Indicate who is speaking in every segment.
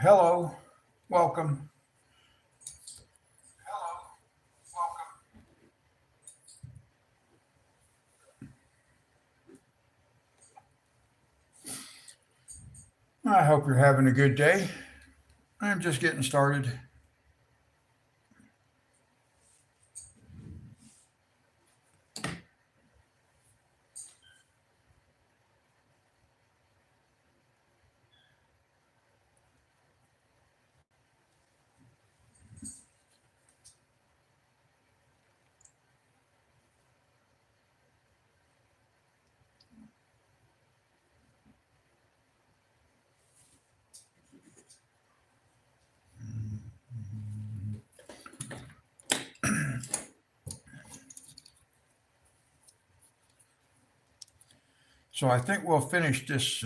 Speaker 1: Hello, welcome. I hope you're having a good day. I'm just getting started. So I think we'll finish this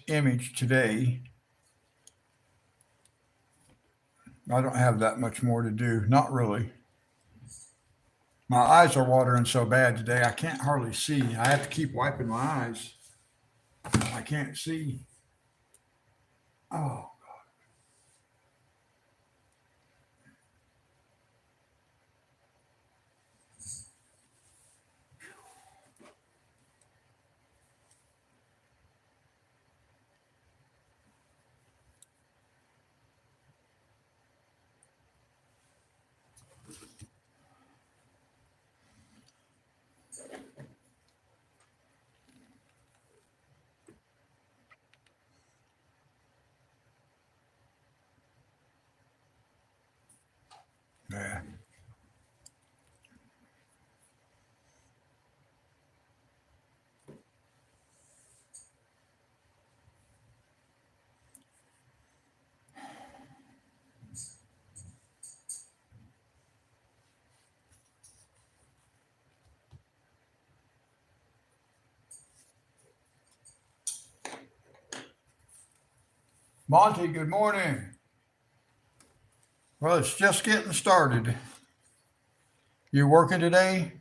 Speaker 1: image today. I don't have that much more to do. Not really. My eyes are watering so bad today. I can't hardly see. I have to keep wiping my eyes. I can't see. Oh, yeah. Monty, good morning. Well, it's just getting started. You working today?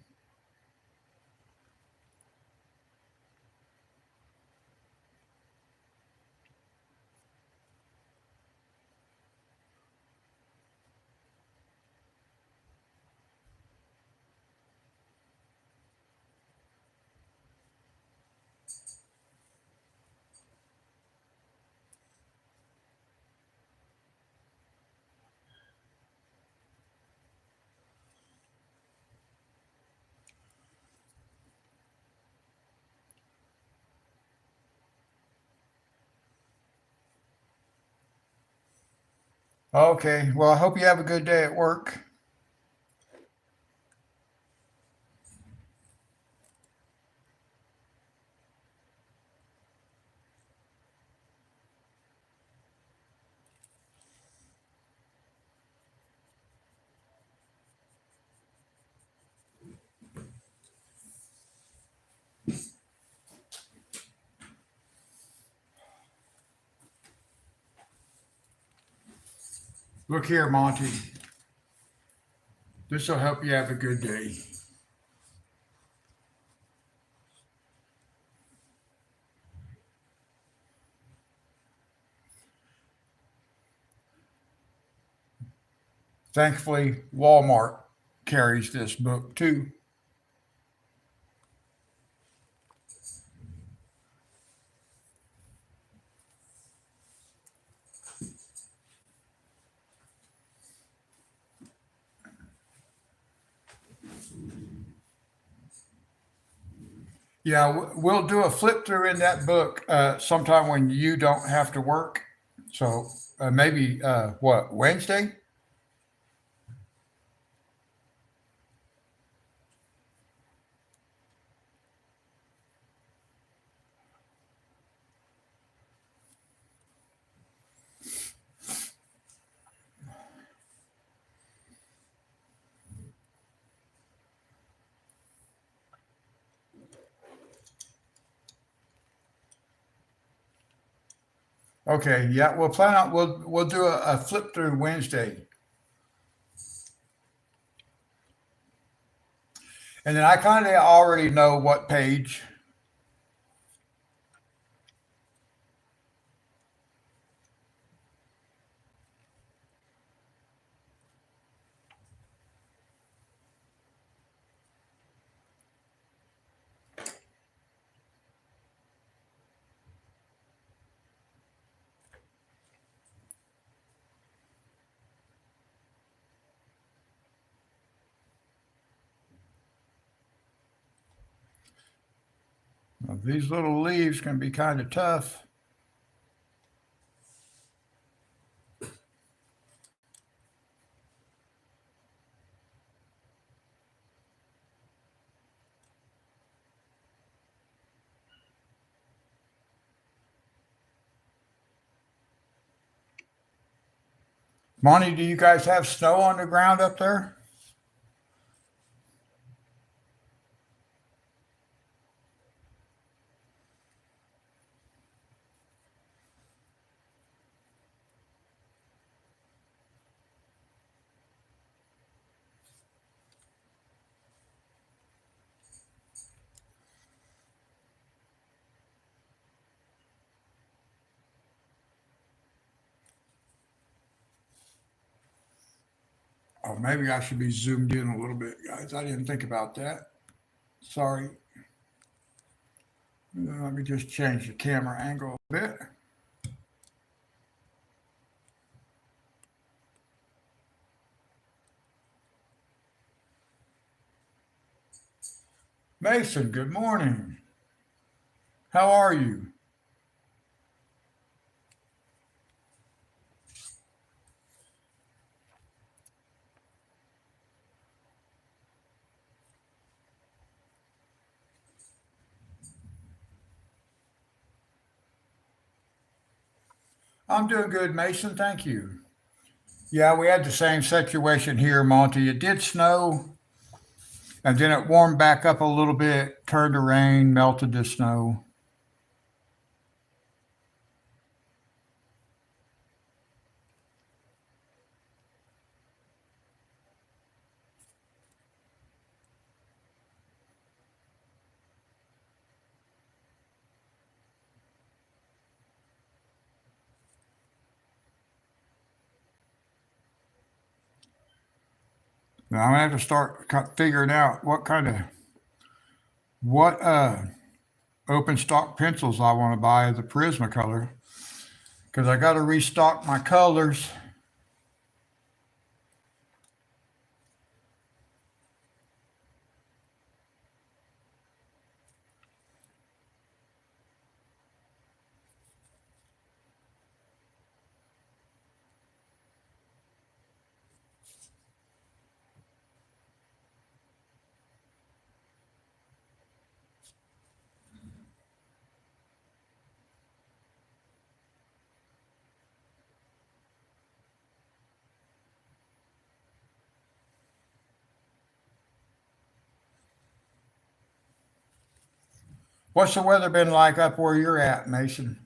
Speaker 1: Okay. Well, I hope you have a good day at work. Look here, Monty. This will help you have a good day. Thankfully, Walmart carries this book too. Yeah, we'll do a flip through in that book sometime when you don't have to work. So maybe what, Wednesday? Okay, yeah, we'll plan on we'll do a flip through Wednesday, and then I kind of already know what page. These little leaves can be kind of tough. Monty, do you guys have snow on the ground up there? Oh, maybe I should be zoomed in a little bit, guys. I didn't think about that. Sorry. Let me just change the camera angle a bit. Mason, good morning. How are you? I'm doing good, Mason. Thank you. Yeah, we had the same situation here, Monty. It did snow, and then it warmed back up a little bit, turned to rain, melted the snow. Now I'm gonna have to start figuring out what open stock pencils I want to buy as a Prismacolor because I got to restock my colors. What's the weather been like up where you're at, Mason?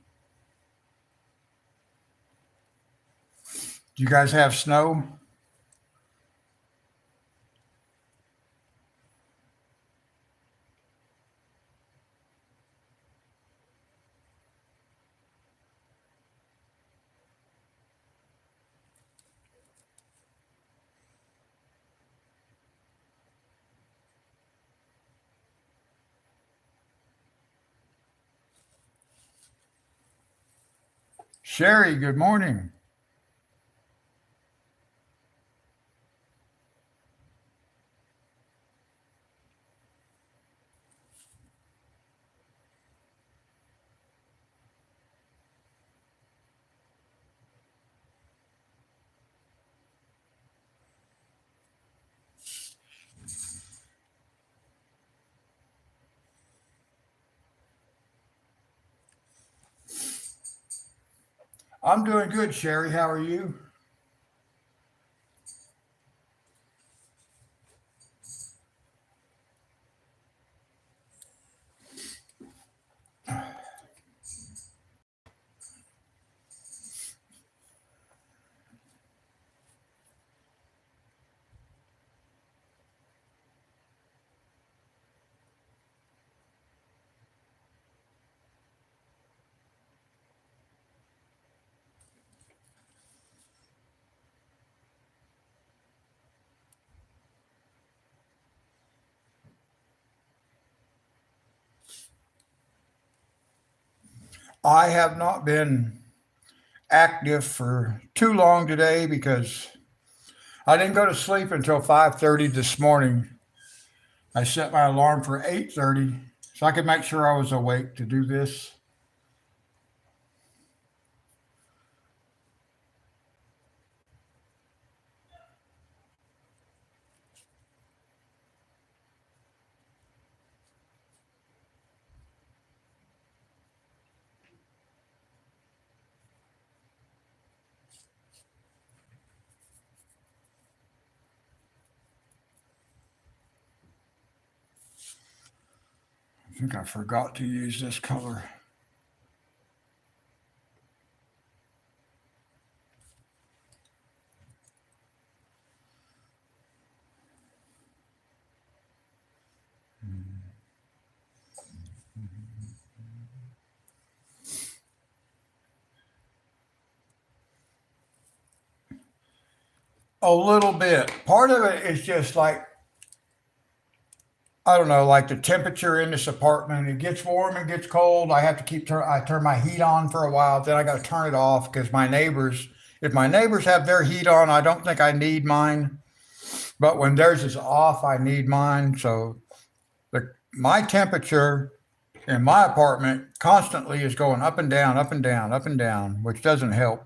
Speaker 1: Do you guys have snow? Sherry, good morning. I'm doing good, Sherry. How are you? I have not been active for too long today because I didn't go to sleep until 5:30 this morning. I set my alarm for 8:30, so I could make sure I was awake to do this. I think I forgot to use this color. A little bit. Part of it is just like, I don't know, like the temperature in this apartment. It gets warm and gets cold. I have to I turn my heat on for a while, then I got to turn it off because if my neighbors have their heat on, I don't think I need mine. But when theirs is off, I need mine. So my temperature in my apartment constantly is going up and down, up and down, up and down, which doesn't help.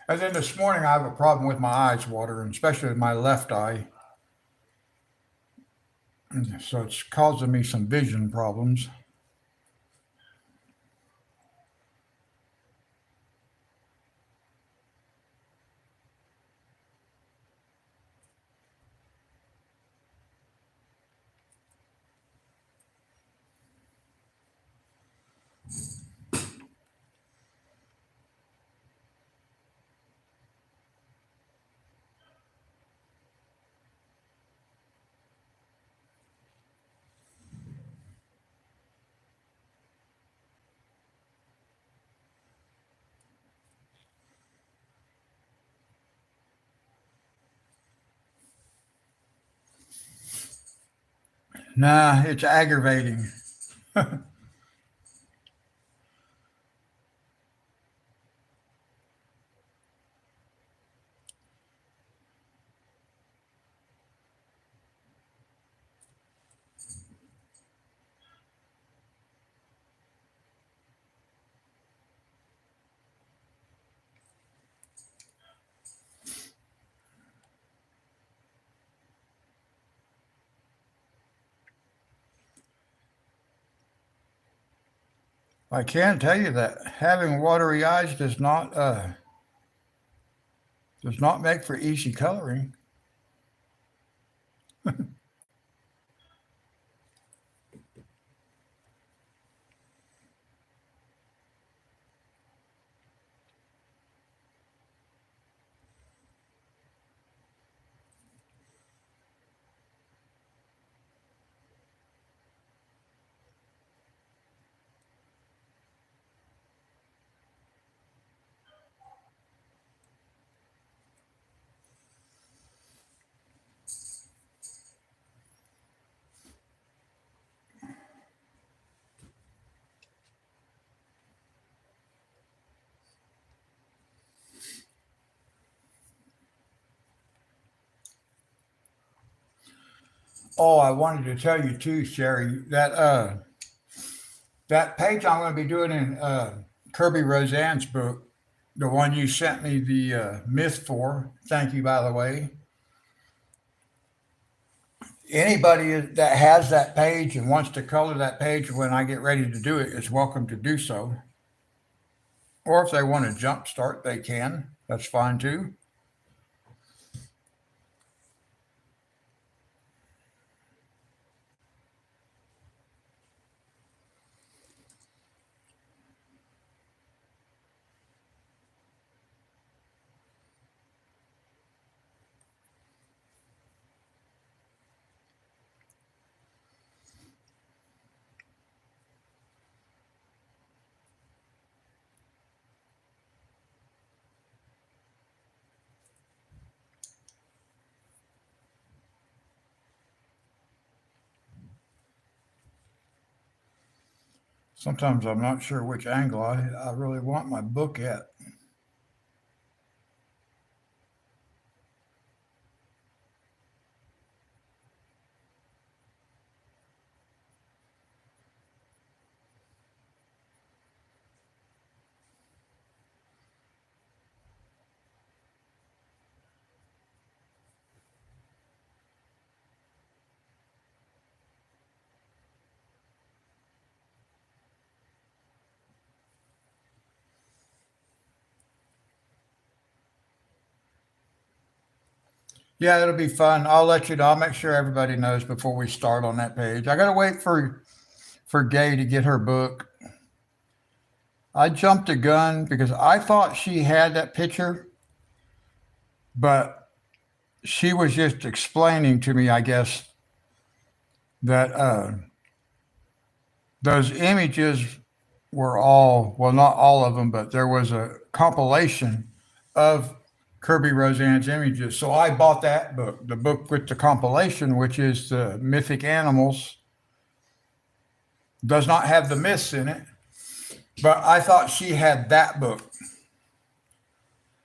Speaker 1: And then this morning, I have a problem with my eyes watering, especially with my left eye. And so it's causing me some vision problems. Nah, it's aggravating. I can tell you that having watery eyes does not make for easy coloring. Oh, I wanted to tell you too, Sherry, that page I'm going to be doing in Kirby Roseanne's book, the one you sent me the myth for. Thank you, by the way. Anybody that has that page and wants to color that page when I get ready to do it is welcome to do so. Or if they want to jump start, they can. That's fine too. Sometimes I'm not sure which angle I really want my book at. Yeah, it'll be fun. I'll let you know. I'll make sure everybody knows before we start on that page. I gotta wait for Gay to get her book. I jumped the gun because I thought she had that picture, but she was just explaining to me, I guess, that those images were all, well, not all of them, but there was a compilation of Kirby Roseanne's images. So I bought that book, the book with the compilation, which is the Mythic Animals. Does not have the myths in it, but I thought she had that book.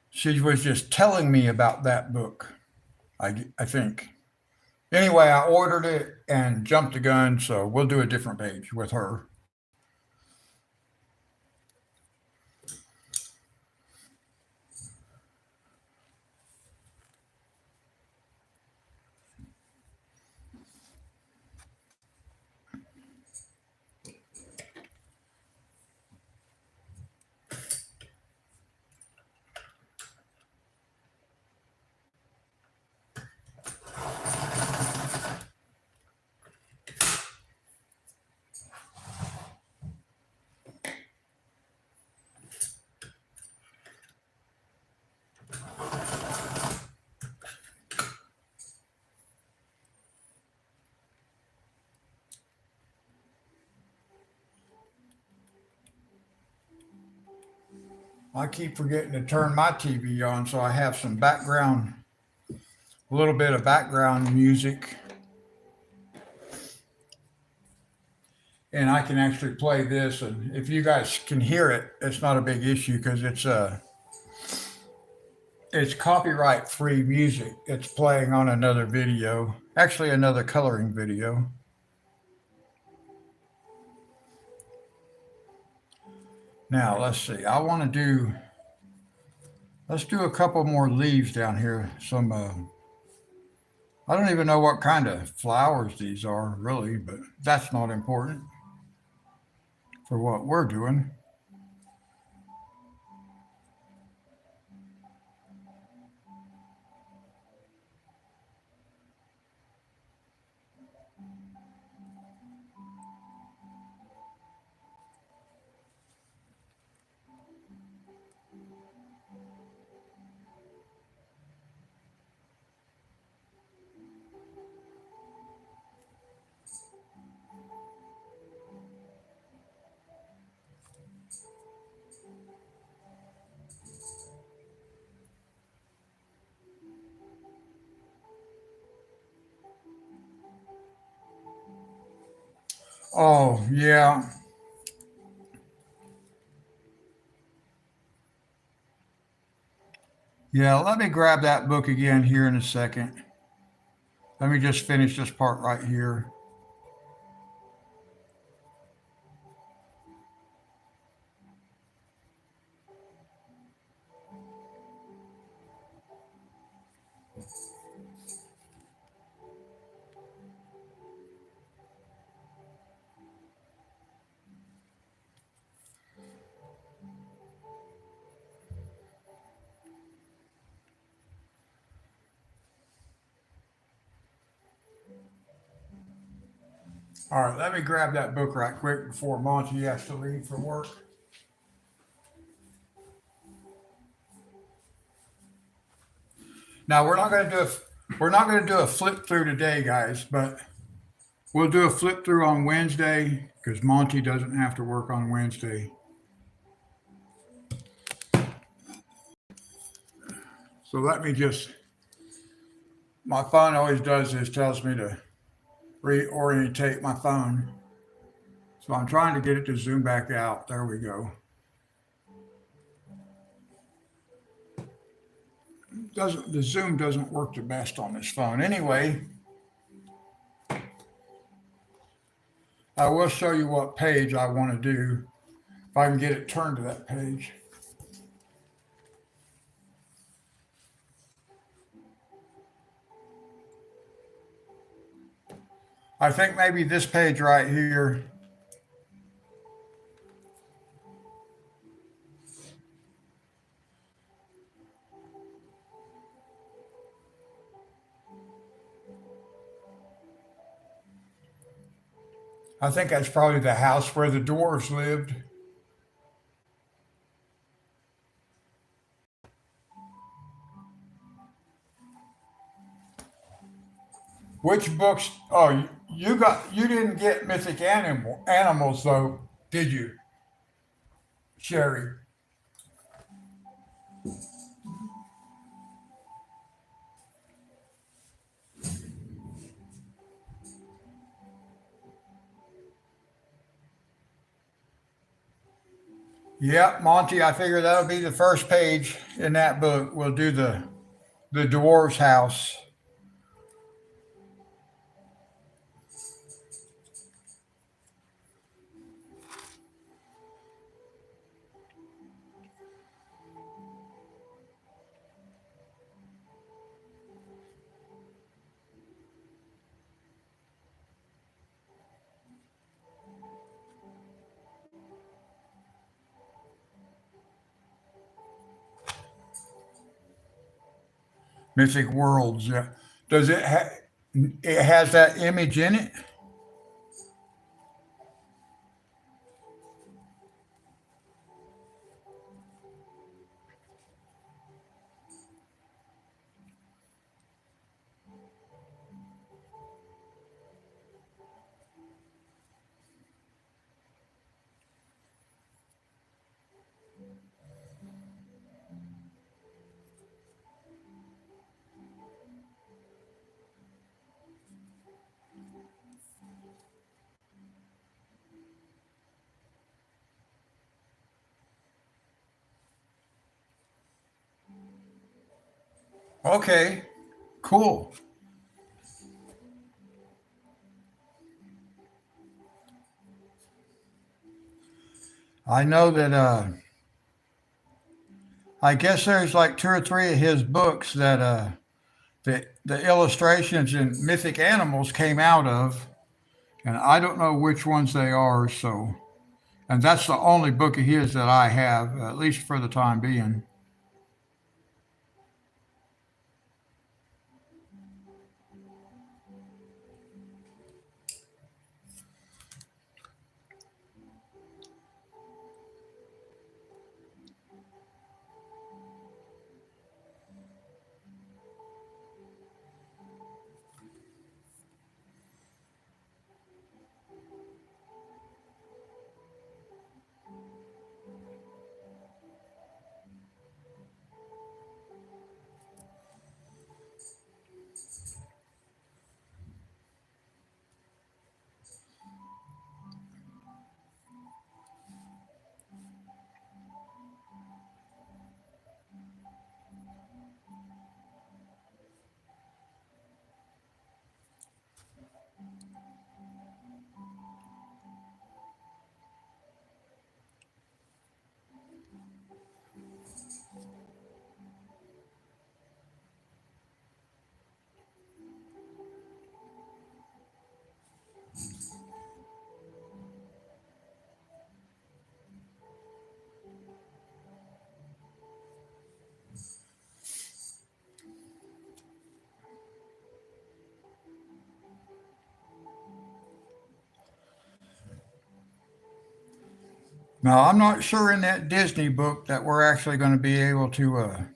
Speaker 1: She was just telling me about that book, I think. Anyway, I ordered it and jumped the gun, so we'll do a different page with her. I keep forgetting to turn my TV on, so I have some background, a little bit of background music, and I can actually play this. And if you guys can hear it, it's not a big issue because it's copyright free music. It's playing on another video, actually another coloring video. Now let's see. Let's do a couple more leaves down here. Some I don't even know what kind of flowers these are really, but that's not important for what we're doing. Oh, yeah. Yeah, let me grab that book again here in a second. Let me just finish this part right here. All right, let me grab that book right quick before Monty has to leave for work. Now we're not going to do a flip through today, guys, but we'll do a flip through on Wednesday because Monty doesn't have to work on Wednesday. So let me just, my phone always does this, tells me to reorientate my phone. So I'm trying to get it to zoom back out. There we go. Doesn't the zoom doesn't work the best on this phone. Anyway, I will show you what page I want to do if I can get it turned to that page. I think maybe this page right here. I think that's probably the house where the dwarves lived. Which books? Oh, you didn't get animals though, did you, Sherry? Yep, Monty. I figure that'll be the first page in that book. We'll do the dwarves' house. Mythic Worlds. Yeah. Does it? It has that image in it. Okay. Cool. I know that. I guess there's like two or three of his books that the illustrations in Mythic Animals came out of, and I don't know which ones they are. So, and that's the only book of his that I have, at least for the time being. Now, I'm not sure in that Disney book that we're actually going to be able to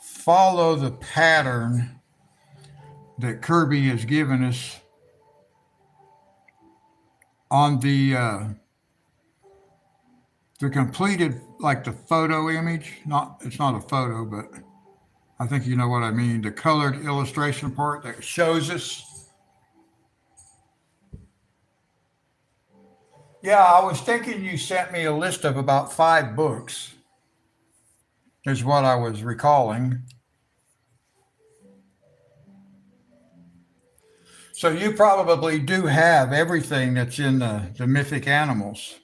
Speaker 1: follow the pattern that Kirby has given us on the completed, like the photo image. Not it's not a photo, but I think you know what I mean. The colored illustration part that shows us. Yeah, I was thinking you sent me a list of about 5 books, is what I was recalling. So you probably do have everything that's in the mythic animals.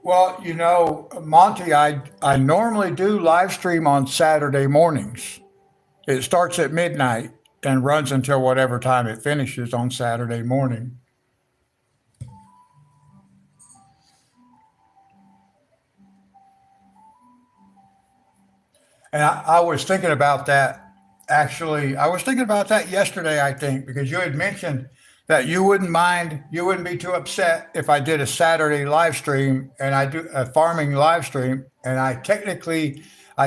Speaker 1: Well, Monty, I normally do live stream on Saturday mornings. It starts at midnight and runs until whatever time it finishes on Saturday morning. And I was thinking about that. Actually, I was thinking about that yesterday, I think, because you had mentioned that you wouldn't be too upset if I did a Saturday live stream and I do a farming live stream. And I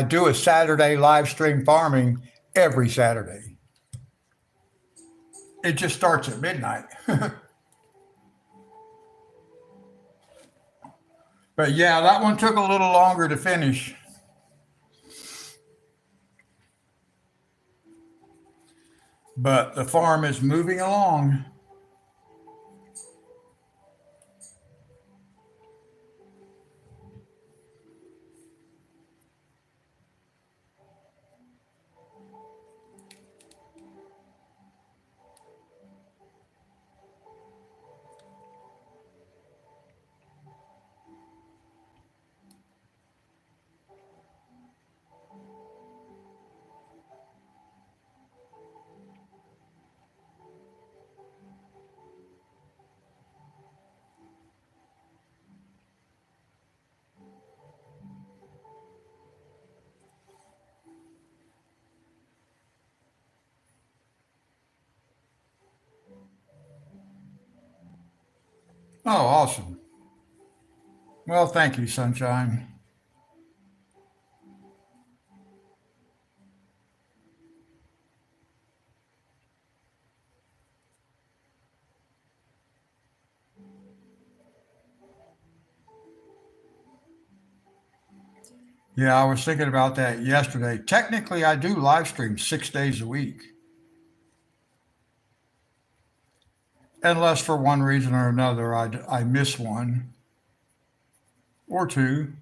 Speaker 1: do a Saturday live stream farming every Saturday. It just starts at midnight. But yeah, that one took a little longer to finish. But the farm is moving along. Oh, awesome. Well, thank you, Sunshine. Yeah, I was thinking about that yesterday. Technically, I do live stream 6 days a week, unless for one reason or another I miss one or two.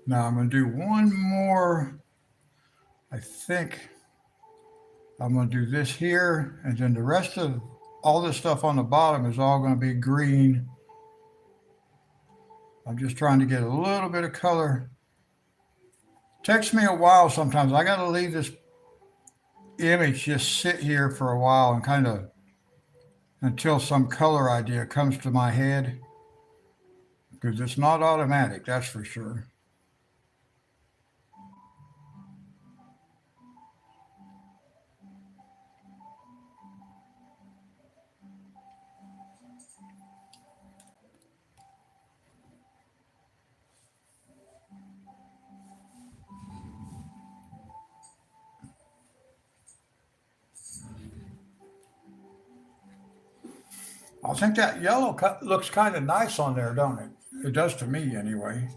Speaker 1: Now I'm going to do one more. I think I'm going to do this here, and then the rest of all this stuff on the bottom is all going to be green. I'm just trying to get a little bit of color. Takes me a while sometimes. I got to leave this image just sit here for a while and kind of until some color idea comes to my head because it's not automatic, that's for sure. I think that yellow looks kind of nice on there, don't it? It does to me anyway.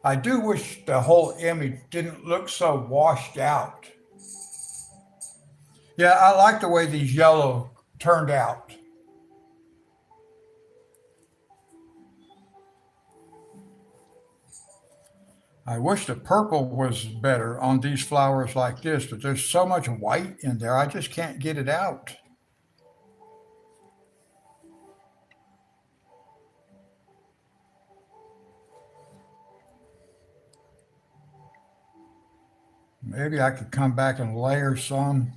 Speaker 1: I do wish the whole image didn't look so washed out. Yeah, I like the way these yellow turned out. I wish the purple was better on these flowers like this, but there's so much white in there, I just can't get it out. Maybe I could come back and layer some.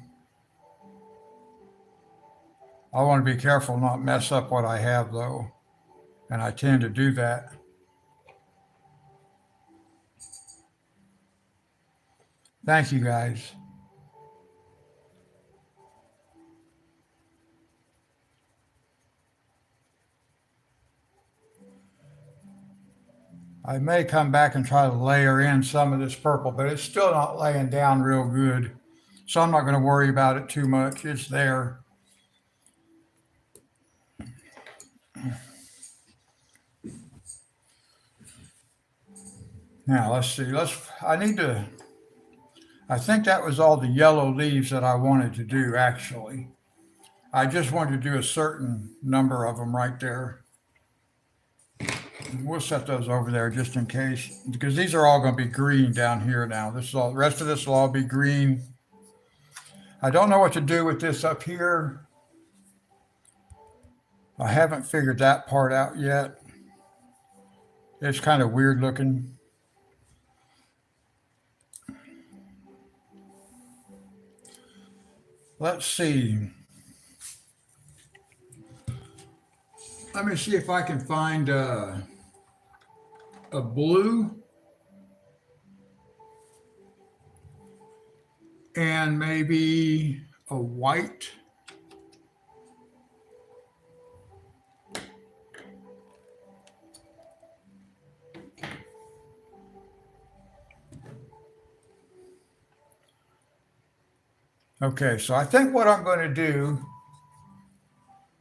Speaker 1: I want to be careful not mess up what I have though, and I tend to do that. Thank you guys. I may come back and try to layer in some of this purple, but it's still not laying down real good. So I'm not going to worry about it too much. It's there. Now let's see. I need to, I think that was all the yellow leaves that I wanted to do actually. I just wanted to do a certain number of them right there. We'll set those over there just in case, because these are all going to be green down here now. This is all, the rest of this will all be green. I don't know what to do with this up here. I haven't figured that part out yet. It's kind of weird looking. Let's see. Let me see if I can find a blue and maybe a white. Okay, so I think what I'm going to do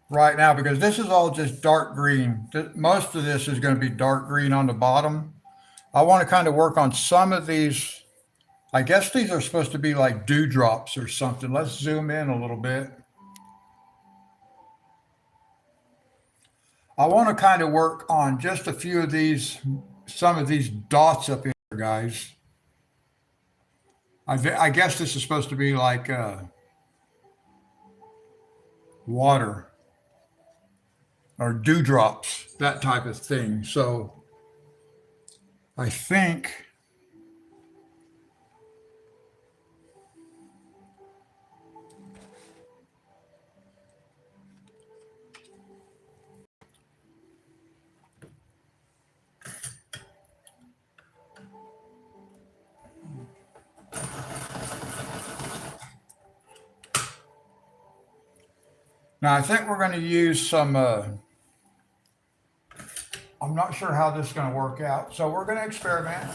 Speaker 1: right now, because this is all just dark green, most of this is going to be dark green on the bottom. I want to kind of work on some of these. I guess these are supposed to be like dewdrops or something. Let's zoom in a little bit. I want to kind of work on just a few of these, some of these dots up here, guys. I guess this is supposed to be like water or dewdrops, that type of thing. So I think now I think we're going to use some, I'm not sure how this is going to work out. So we're going to experiment.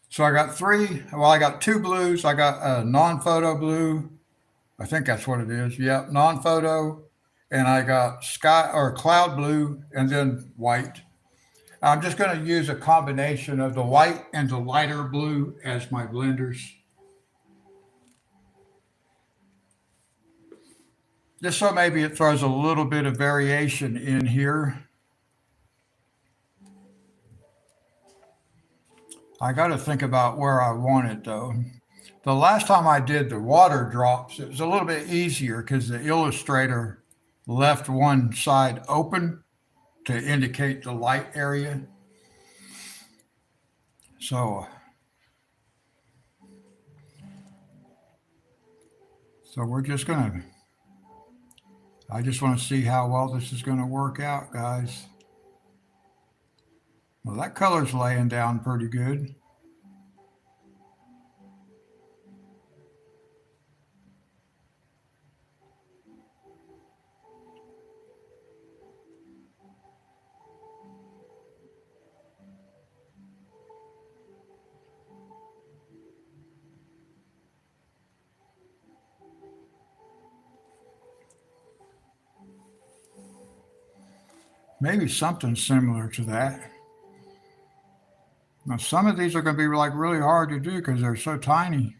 Speaker 1: So I got I got two blues. I got a non-photo blue. I think that's what it is. Yep, non-photo. And I got sky or cloud blue and then white. I'm just going to use a combination of the white and the lighter blue as my blenders. Just so maybe it throws a little bit of variation in here. I got to think about where I want it though. The last time I did the water drops, it was a little bit easier because the illustrator left one side open to indicate the light area. So we're just gonna, I just want to see how well this is going to work out, guys. Well, that color's laying down pretty good. Maybe something similar to that. Now, some of these are going to be like really hard to do because they're so tiny.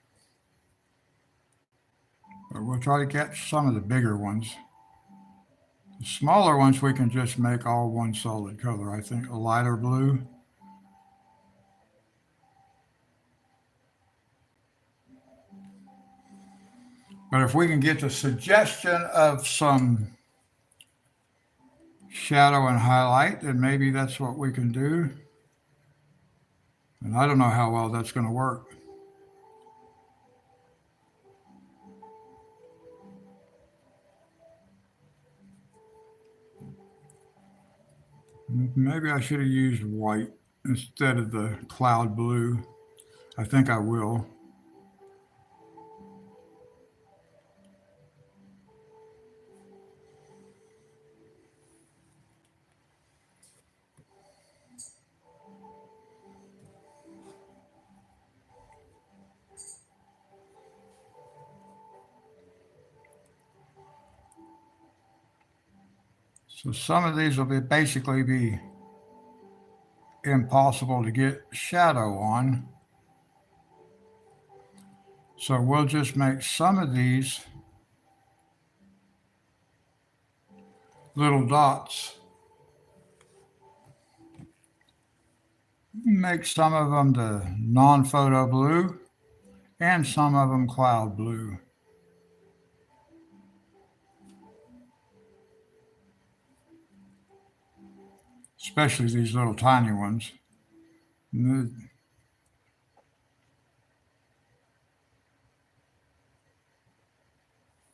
Speaker 1: But we'll try to catch some of the bigger ones. The smaller ones we can just make all one solid color. I think a lighter blue. But if we can get the suggestion of some shadow and highlight, then maybe that's what we can do. And I don't know how well that's going to work. Maybe I should have used white instead of the cloud blue. I think I will. So some of these will basically be impossible to get shadow on. So we'll just make some of these little dots, make some of them the non-photo blue and some of them cloud blue. Especially these little tiny ones.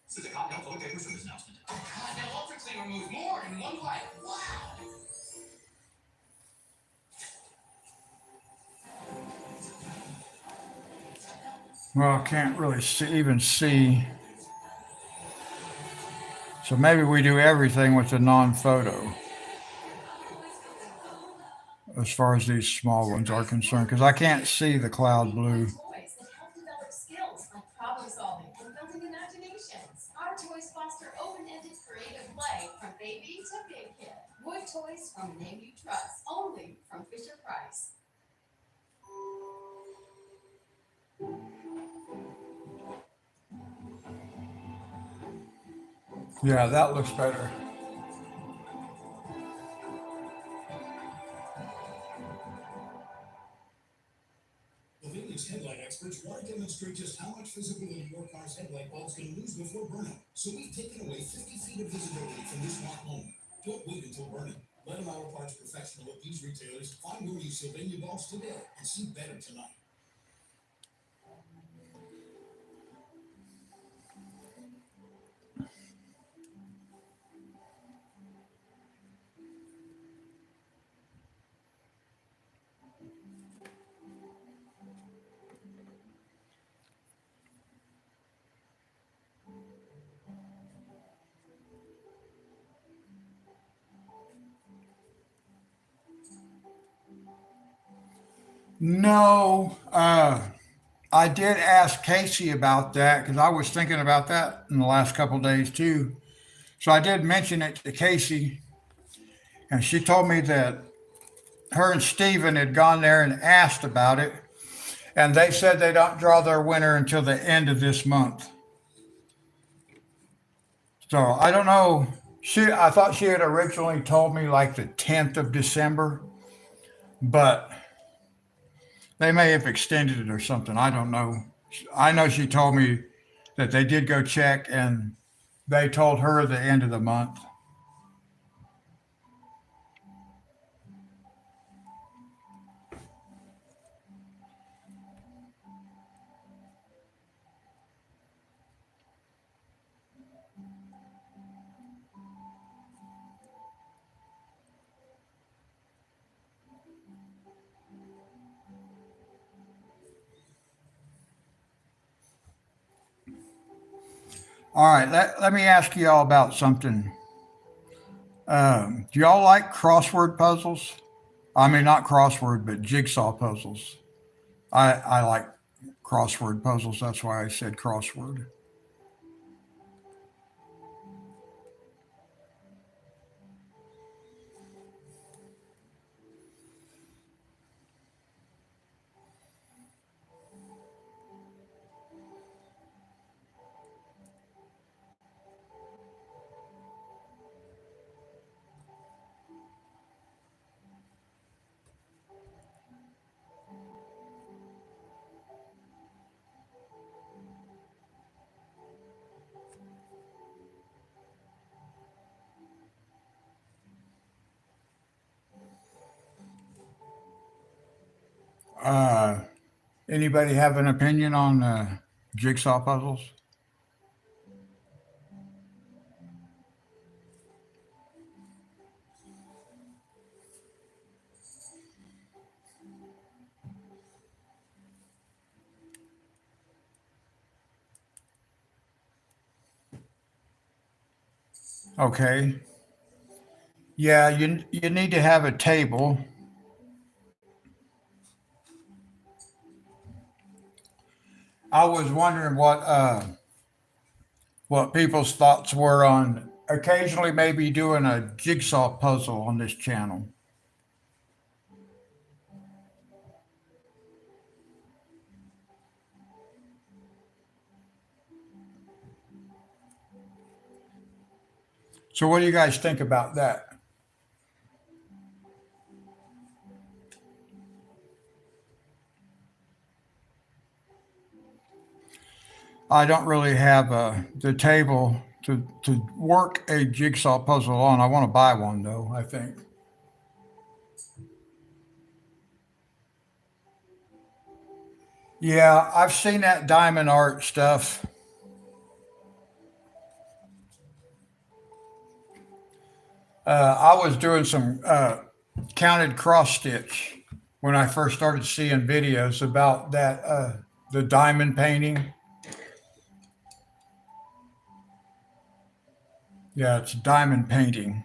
Speaker 2: So the Continental Photo Paper Service announcement. Oh God, now Ultra Clean removes more in one wipe. Wow.
Speaker 1: Well, I can't really even see. So maybe we do everything with the non-photo as far as these small ones are concerned, because I can't see the cloud blue.
Speaker 3: Toys that help develop skills like problem solving and building imaginations. Our toys foster open-ended creative play from baby to big kid. Wood toys from a name you trust, only from Fisher Price.
Speaker 1: Yeah, that looks better.
Speaker 2: The Vintage headlight experts want to demonstrate just how much visibility your car's headlight bulbs can lose before burning. So we've taken away 50 feet of visibility from this smart home. Don't wait until burning. Let an Auto Parts professional at these retailers find your new Sylvania bulbs today and see better tonight.
Speaker 1: No, I did ask Casey about that because I was thinking about that in the last couple of days too. So I did mention it to Casey, and she told me that her and Steven had gone there and asked about it, and they said they don't draw their winner until the end of this month. So I don't know. I thought she had originally told me like the 10th of December, but they may have extended it or something. I don't know. I know she told me that they did go check and they told her the end of the month. All right, let me ask you all about something. Do y'all like crossword puzzles? I mean, not crossword, but jigsaw puzzles. I like crossword puzzles. That's why I said crossword. Uh, Anybody have an opinion on jigsaw puzzles? Okay. Yeah, you need to have a table. I was wondering what people's thoughts were on occasionally maybe doing a jigsaw puzzle on this channel. So what do you guys think about that? I don't really have the table to work a jigsaw puzzle on. I want to buy one though, I think. Yeah, I've seen that diamond art stuff. I was doing some counted cross stitch when I first started seeing videos about that, the diamond painting. Yeah, it's diamond painting.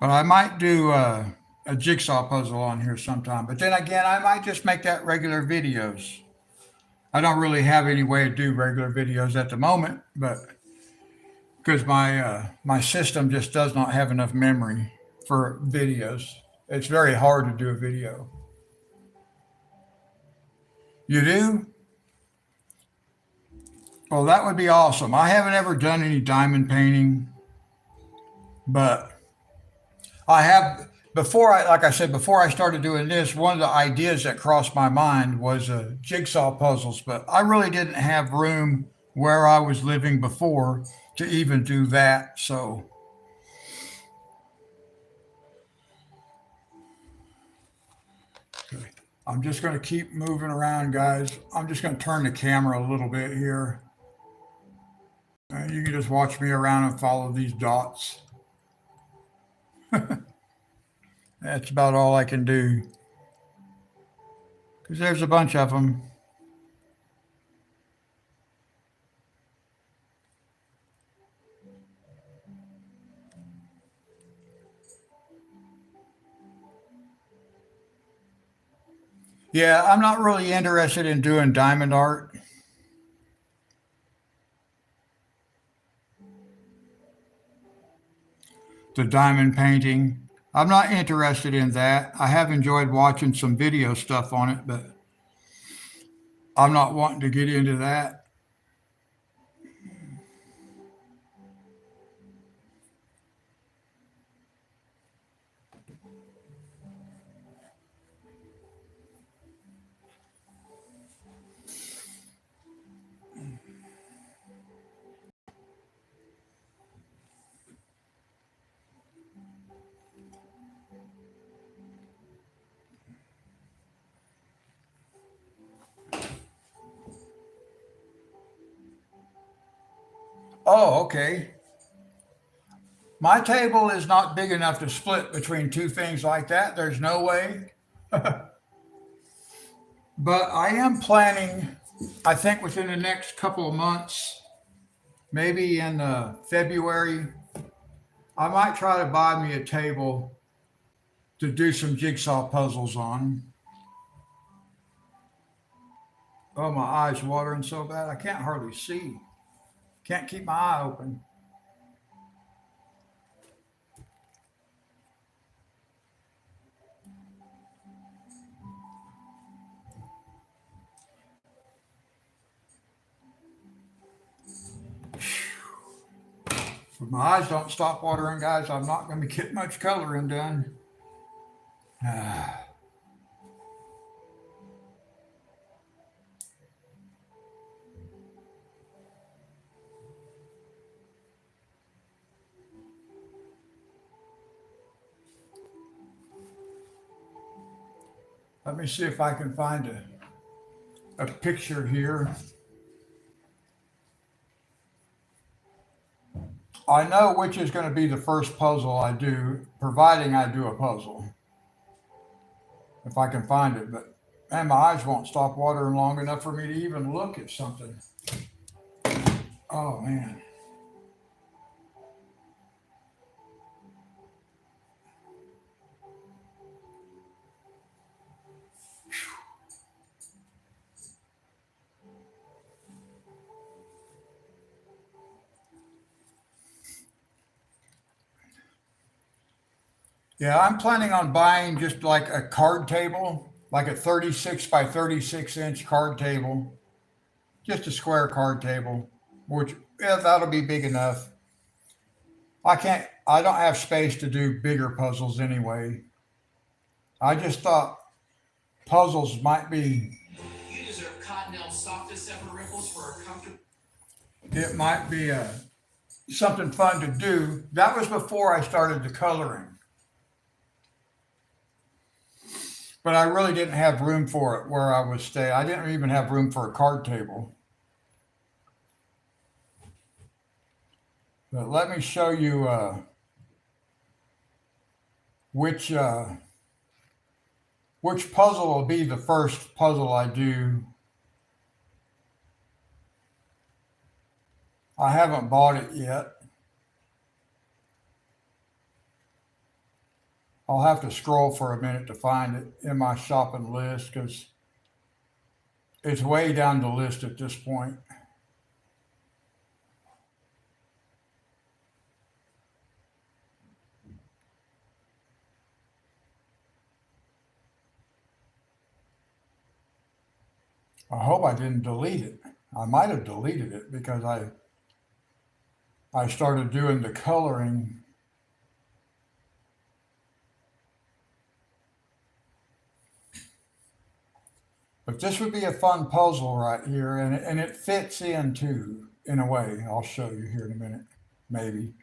Speaker 1: But I might do a jigsaw puzzle on here sometime. But then again, I might just make that regular videos. I don't really have any way to do regular videos at the moment, but because my system just does not have enough memory for videos. It's very hard to do a video. You do? Well, that would be awesome. I haven't ever done any diamond painting, but I have before I like I said before I started doing this, one of the ideas that crossed my mind was jigsaw puzzles, but I really didn't have room where I was living before to even do that. So I'm just going to keep moving around, guys. I'm just going to turn the camera a little bit here. You can just watch me around and follow these dots. That's about all I can do because there's a bunch of them. Yeah, I'm not really interested in doing diamond art. The diamond painting. I'm not interested in that. I have enjoyed watching some video stuff on it, but I'm not wanting to get into that. Oh, okay. My table is not big enough to split between two things like that. There's no way. But I am planning, I think within the next couple of months, maybe in February, I might try to buy me a table to do some jigsaw puzzles on. Oh, my eyes watering so bad I can't hardly see. Can't keep my eye open. If my eyes don't stop watering, guys, I'm not going to get much coloring done. Let me see if I can find a picture here. I know which is going to be the first puzzle I do, providing I do a puzzle, if I can find it. But man, my eyes won't stop watering long enough for me to even look at something. Oh man. Yeah, I'm planning on buying just like a card table, like a 36 by 36 inch card table. just a square card table, which yeah, that'll be big enough. I don't have space to do bigger puzzles anyway. I just thought puzzles might be,
Speaker 2: You deserve Cottonelle's softest ever ripples for a comfortable.
Speaker 1: it might be something fun to do. That was before I started the coloring, but I really didn't have room for it where I was staying. I didn't even have room for a card table. But let me show you which which puzzle will be the first puzzle I do. I haven't bought it yet. I'll have to scroll for a minute to find it in my shopping list because it's way down the list at this point. I hope I didn't delete it. I might have deleted it because I started doing the coloring. But this would be a fun puzzle right here, and it fits in too, in a way. I'll show you here in a minute, maybe.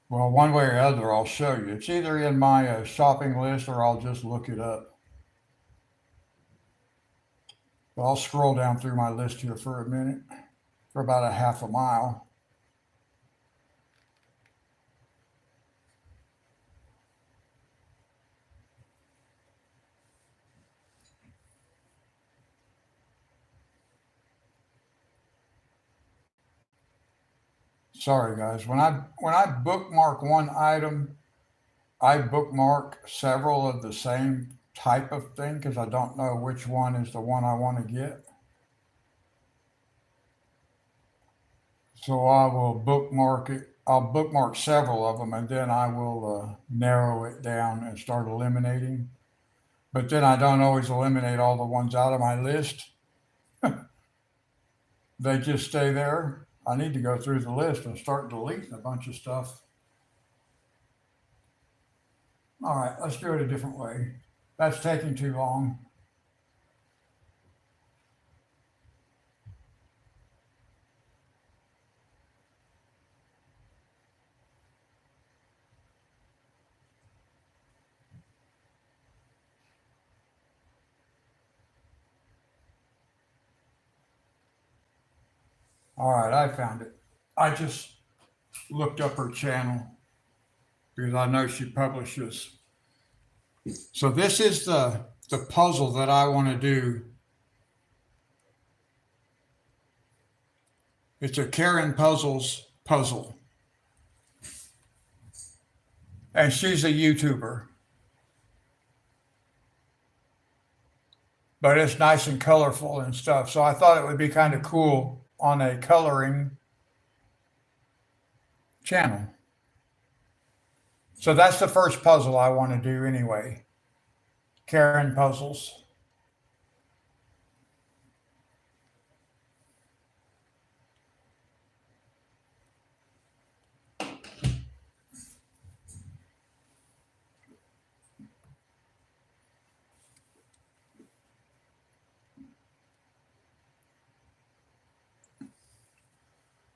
Speaker 1: Well, one way or other, I'll show you. It's either in my shopping list or I'll just look it up. But I'll scroll down through my list here for a minute, for about a half a mile. Sorry guys, when I bookmark one item, I bookmark several of the same type of thing because I don't know which one is the one I want to get. So I will bookmark it. I'll bookmark several of them and then I will narrow it down and start eliminating. But then I don't always eliminate all the ones out of my list. They just stay there. I need to go through the list and start deleting a bunch of stuff. All right, let's do it a different way. That's taking too long. All right, I found it. I just looked up her channel because I know she publishes. So this is the puzzle that I want to do. It's a Karen Puzzles puzzle. And she's a YouTuber. But it's nice and colorful and stuff. So I thought it would be kind of cool on a coloring channel. So that's the first puzzle I want to do anyway. Karen Puzzles.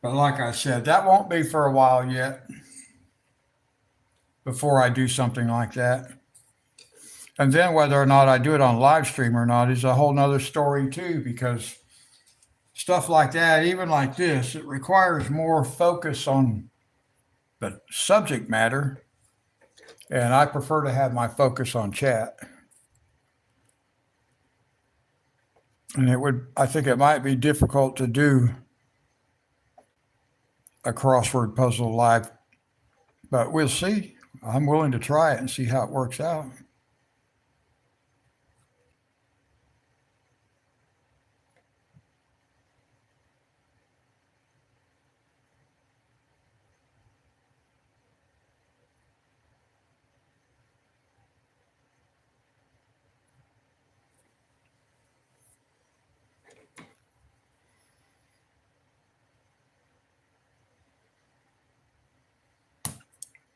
Speaker 1: But like I said, that won't be for a while yet before I do something like that. And then whether or not I do it on live stream or not is a whole nother story too, because stuff like that, even like this, it requires more focus on the subject matter. And I prefer to have my focus on chat. And I think it might be difficult to do a crossword puzzle live, but we'll see. I'm willing to try it and see how it works out.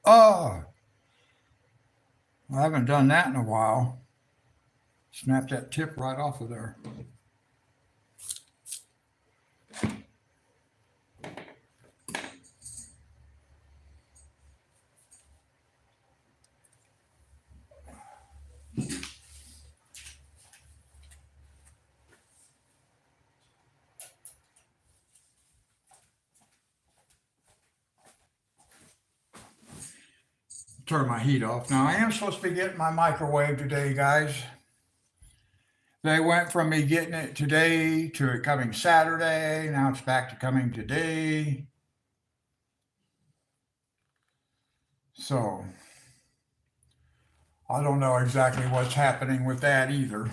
Speaker 1: Oh, I haven't done that in a while. Snap that tip right off of there. Turn my heat off. Now, I am supposed to be getting my microwave today, guys. They went from me getting it today to it coming Saturday. Now it's back to coming today. So I don't know exactly what's happening with that either.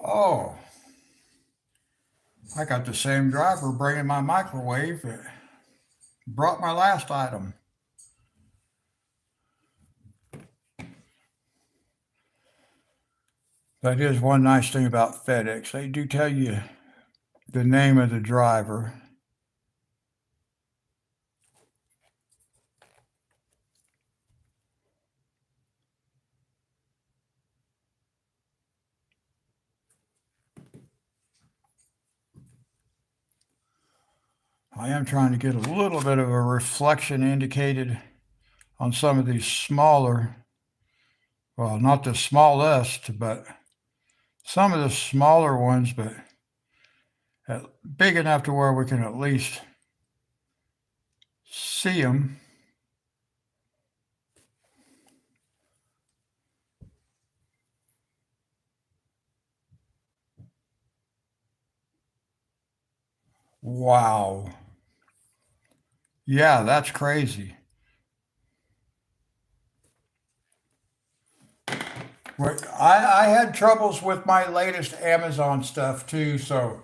Speaker 1: Oh, I got the same driver bringing my microwave that brought my last item. That is one nice thing about FedEx. They do tell you the name of the driver. I am trying to get a little bit of a reflection indicated on some of these smaller, well, not the smallest, but some of the smaller ones, but big enough to where we can at least see them. Wow. Yeah, that's crazy. I had troubles with my latest Amazon stuff too. So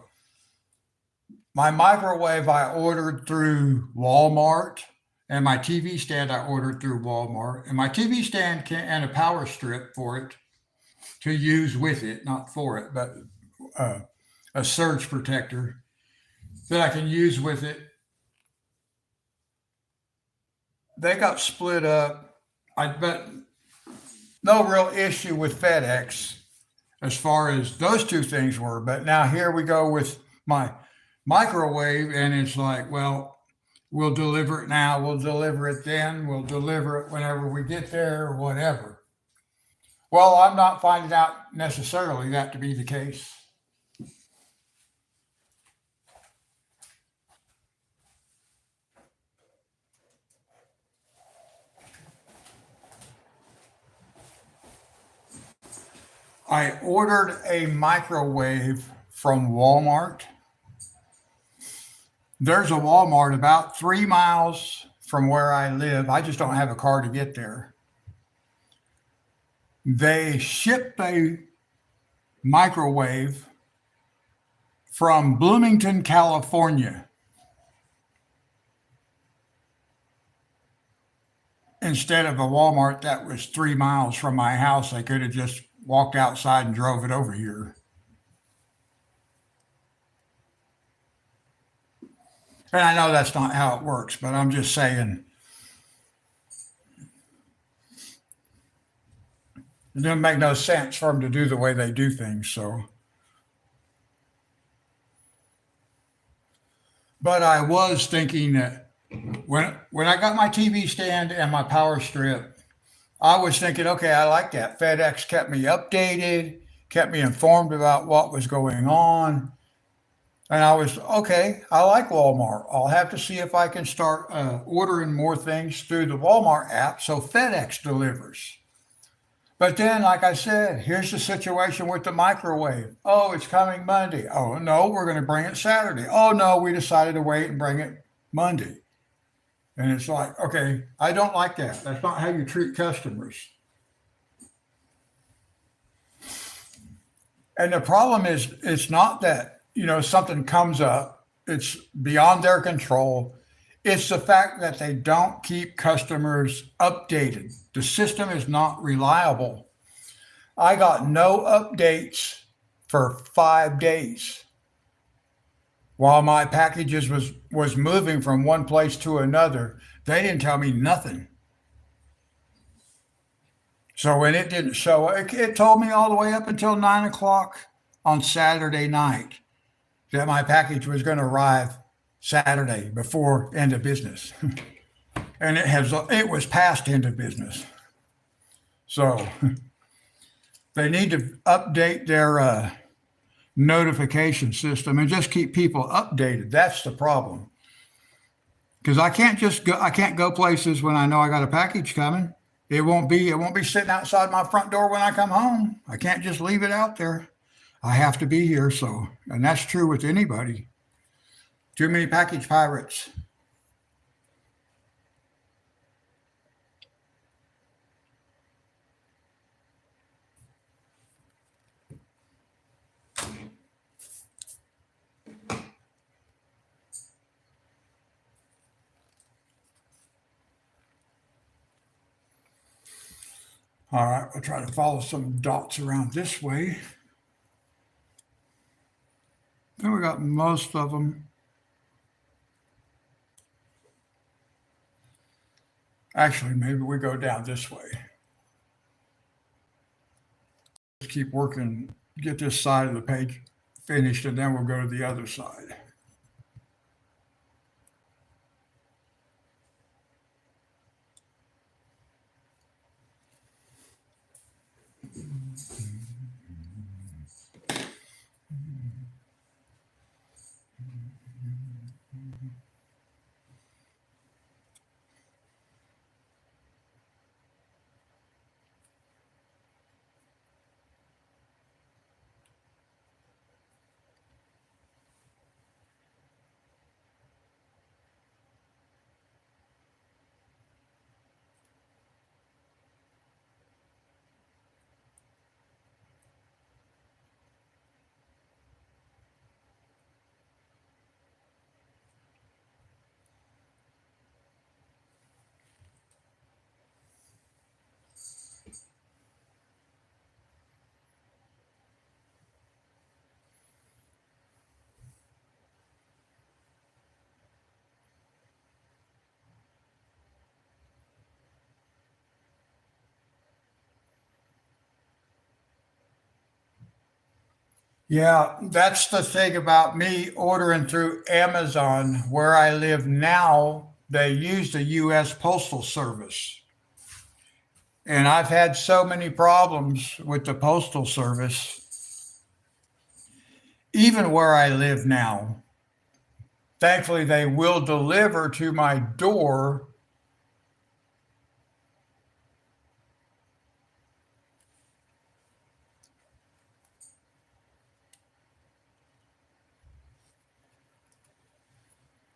Speaker 1: my microwave I ordered through Walmart, and my TV stand I ordered through Walmart, and my TV stand and a power strip for it to use with it, not for it, but uh, a surge protector that I can use with it. They got split up. I bet no real issue with FedEx as far as those two things were. But now here we go with my microwave, and it's like, well, we'll deliver it now, we'll deliver it then, we'll deliver it whenever we get there, or whatever. Well, I'm not finding out necessarily that to be the case. I ordered a microwave from Walmart. There's a Walmart about 3 miles from where I live. I just don't have a car to get there. They shipped a microwave from Bloomington, California, instead of a Walmart that was 3 miles from my house. I could have just walked outside and drove it over here. And I know that's not how it works, but I'm just saying it doesn't make no sense for them to do the way they do things. So, but I was thinking that when I got my TV stand and my power strip, I was thinking, okay, I like that. FedEx kept me updated, kept me informed about what was going on. And I was, okay, I like Walmart. I'll have to see if I can start ordering more things through the Walmart app so FedEx delivers. But then, like I said, here's the situation with the microwave. Oh, it's coming Monday. Oh, no, we're going to bring it Saturday. Oh, no, we decided to wait and bring it Monday. And it's like, okay, I don't like that. That's not how you treat customers. And the problem is, it's not that, something comes up, it's beyond their control. It's the fact that they don't keep customers updated. The system is not reliable. I got no updates for 5 days while my packages was moving from one place to another. They didn't tell me nothing. So when it didn't show, it told me all the way up until 9 o'clock on Saturday night that my package was going to arrive Saturday before end of business, and it was past end of business. So they need to update their notification system and just keep people updated. That's the problem. Because I can't go places when I know I got a package coming. It won't be sitting outside my front door when I come home. I can't just leave it out there. I have to be here. So, and that's true with anybody. Too many package pirates. All right, we'll try to follow some dots around this way. Then we got most of them. Actually, maybe we go down this way. Let's keep working, get this side of the page finished, and then we'll go to the other side. Yeah, that's the thing about me ordering through Amazon. Where I live now, they use the U.S. Postal Service. And I've had so many problems with the Postal Service, even where I live now. Thankfully, they will deliver to my door.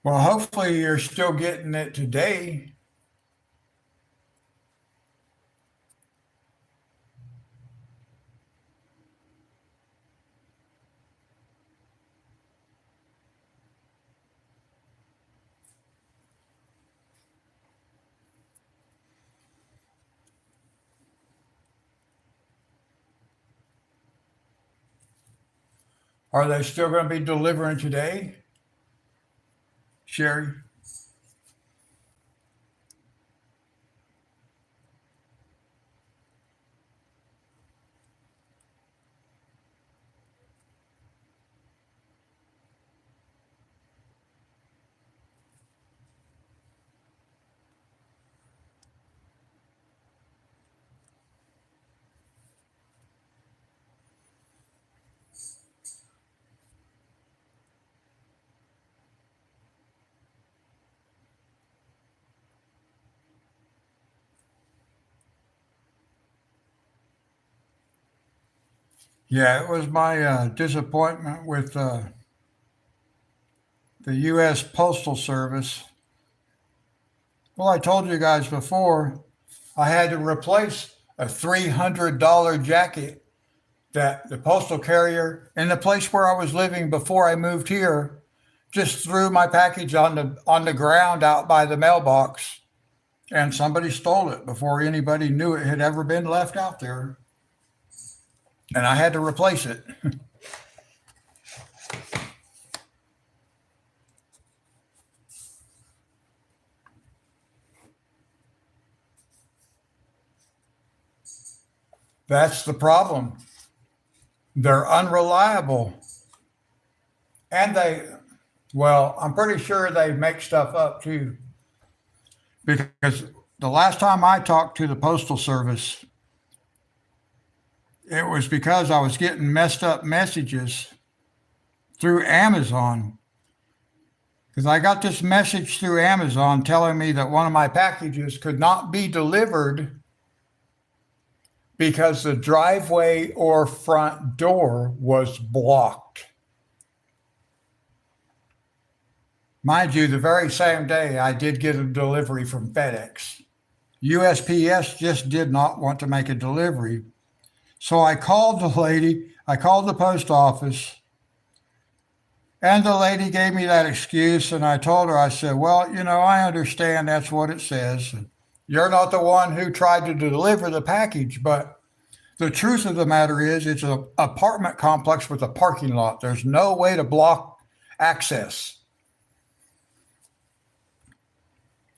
Speaker 1: Well, hopefully, you're still getting it today. Are they still going to be delivering today, Sherry? Yeah, it was my disappointment with the U.S. Postal Service. Well, I told you guys before, I had to replace a $300 jacket that the postal carrier in the place where I was living before I moved here just threw my package on the ground out by the mailbox, and somebody stole it before anybody knew it had ever been left out there, and I had to replace it. That's the problem. They're unreliable. And well, I'm pretty sure they make stuff up too. Because the last time I talked to the Postal Service, it was because I was getting messed up messages through Amazon. Because I got this message through Amazon telling me that one of my packages could not be delivered because the driveway or front door was blocked. Mind you, the very same day I did get a delivery from FedEx. USPS just did not want to make a delivery. So I called the post office, and the lady gave me that excuse, and I told her, I said, well, I understand that's what it says. You're not the one who tried to deliver the package, but the truth of the matter is it's an apartment complex with a parking lot. There's no way to block access.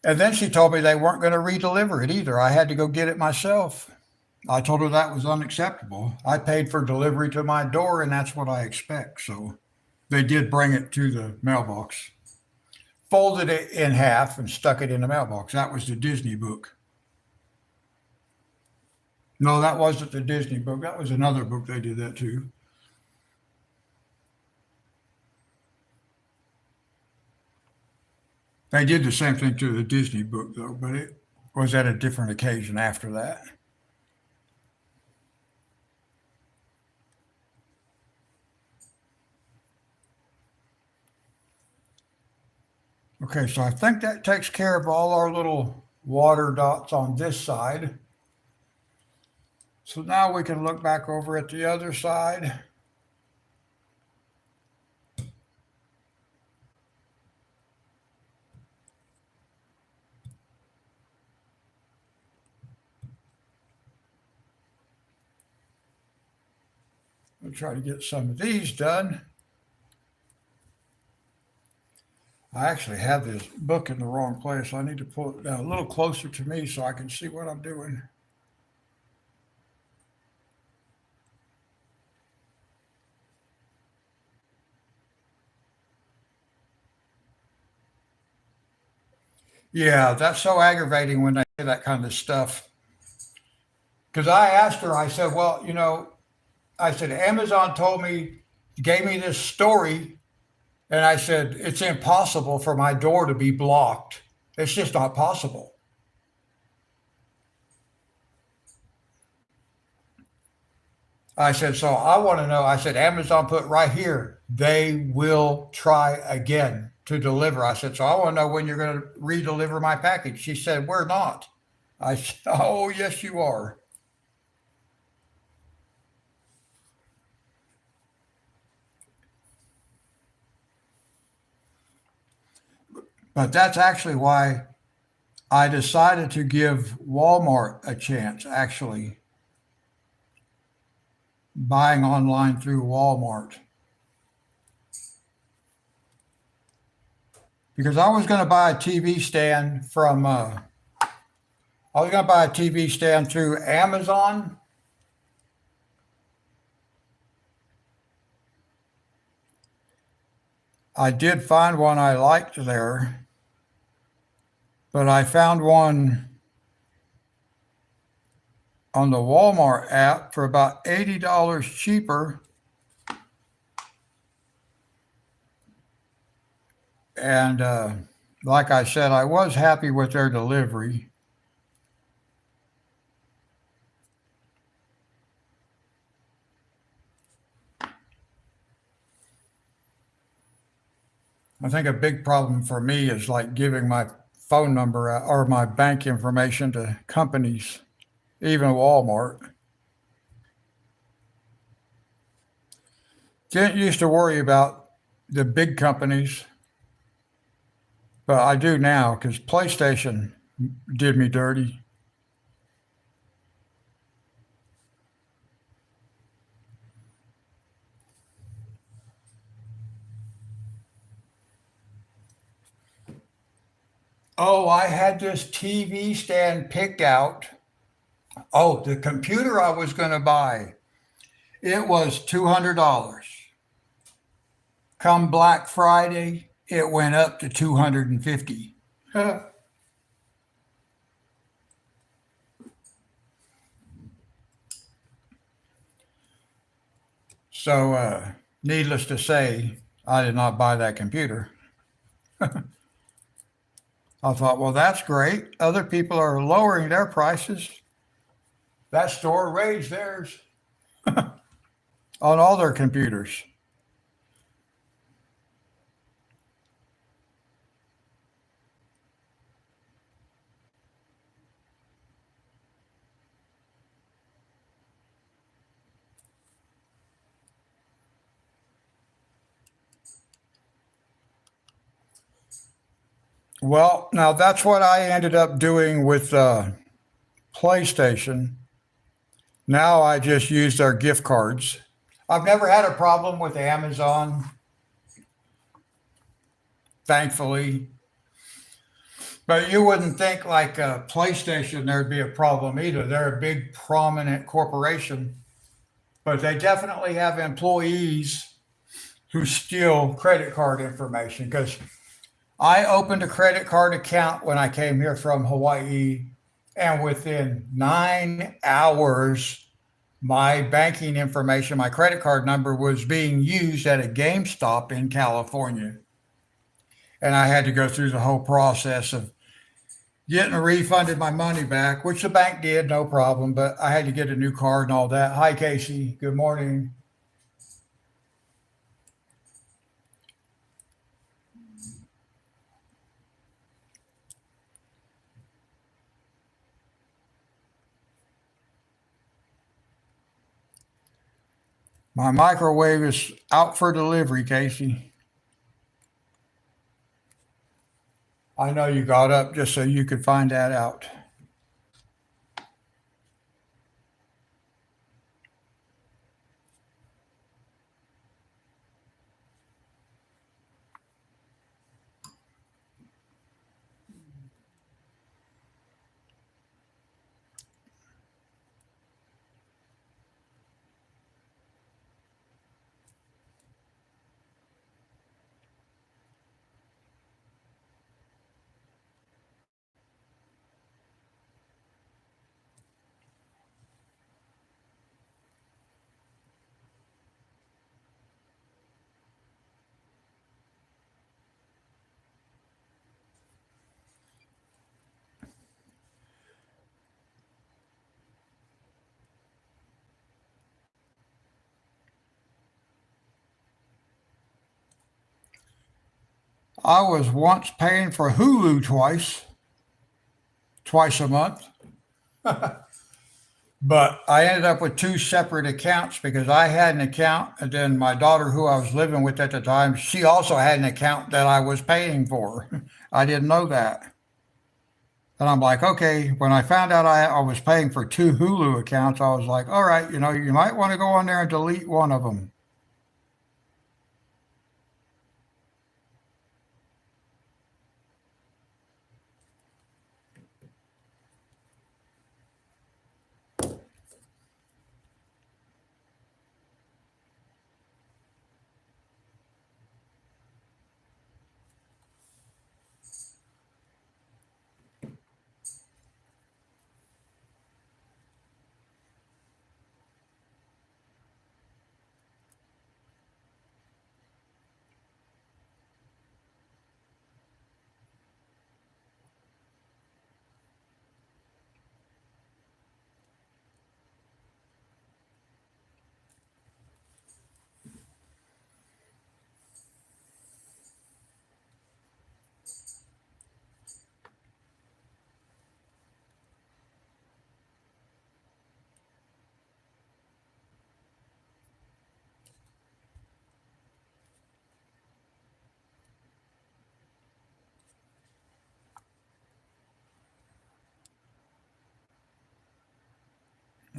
Speaker 1: And then she told me they weren't going to redeliver it either. I had to go get it myself. I told her that was unacceptable. I paid for delivery to my door, and that's what I expect. So they did bring it to the mailbox, folded it in half, and stuck it in the mailbox. That was the Disney book. No, that wasn't the Disney book. That was another book they did that too. They did the same thing to the Disney book, though, but it was at a different occasion after that. Okay, so I think that takes care of all our little water dots on this side. So now we can look back over at the other side. We'll try to get some of these done. I actually have this book in the wrong place. I need to pull it down a little closer to me so I can see what I'm doing. Yeah, that's so aggravating when they say that kind of stuff. Because I asked her, I said, well, I said, Amazon gave me this story, and I said, it's impossible for my door to be blocked. It's just not possible. I said, so I want to know. I said, Amazon put right here, they will try again to deliver. I said, so I want to know when you're going to redeliver my package. She said, we're not. I said, oh, yes, you are. But that's actually why I decided to give Walmart a chance, actually, buying online through Walmart. Because I was going to buy a TV stand through Amazon. I did find one I liked there, but I found one on the Walmart app for about $80 cheaper. And like I said, I was happy with their delivery. I think a big problem for me is like giving my phone number out, or my bank information to companies, even Walmart. Didn't used to worry about the big companies, but I do now because PlayStation did me dirty. Oh, I had this TV stand picked out. Oh, the computer I was going to buy, it was $200. Come Black Friday, it went up to 250. So, needless to say, I did not buy that computer. I thought, well, that's great. Other people are lowering their prices. That store raised theirs on all their computers. Well, now that's what I ended up doing with PlayStation. Now I just use their gift cards. I've never had a problem with Amazon, thankfully. But you wouldn't think like PlayStation there'd be a problem either. They're a big, prominent corporation, but they definitely have employees who steal credit card information. Because I opened a credit card account when I came here from Hawaii, and within 9 hours, my banking information, my credit card number was being used at a GameStop in California. And I had to go through the whole process of getting refunded my money back, which the bank did, no problem. But I had to get a new card and all that. Hi, Casey. Good morning. My microwave is out for delivery, Casey. I know you got up just so you could find that out. I was once paying for Hulu twice a month. But I ended up with two separate accounts because I had an account, and then my daughter, who I was living with at the time, she also had an account that I was paying for. I didn't know that. And I'm like, okay, when I found out I was paying for two Hulu accounts, I was like, all right, you might want to go on there and delete one of them.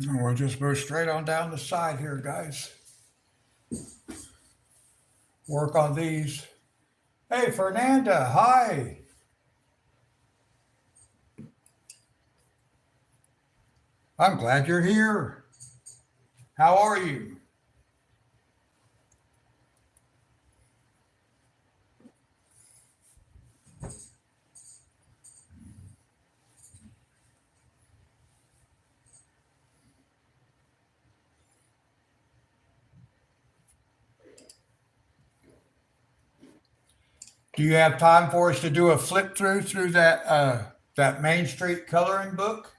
Speaker 1: And we'll just move straight on down the side here, guys. Work on these. Hey, Fernanda, hi. I'm glad you're here. How are you? Do you have time for us to do a flip through that Main Street coloring book?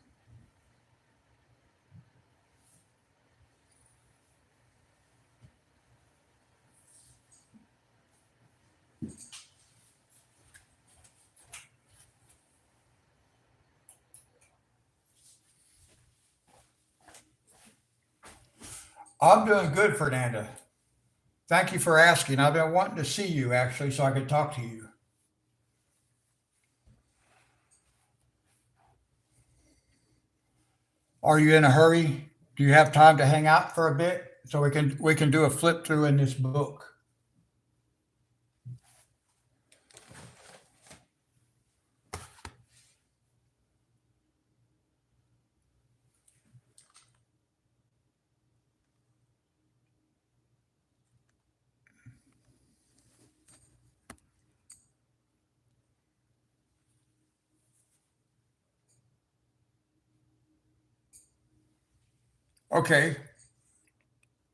Speaker 1: I'm doing good, Fernanda. Thank you for asking. I've been wanting to see you actually so I could talk to you. Are you in a hurry? Do you have time to hang out for a bit so we can do a flip through in this book? Okay.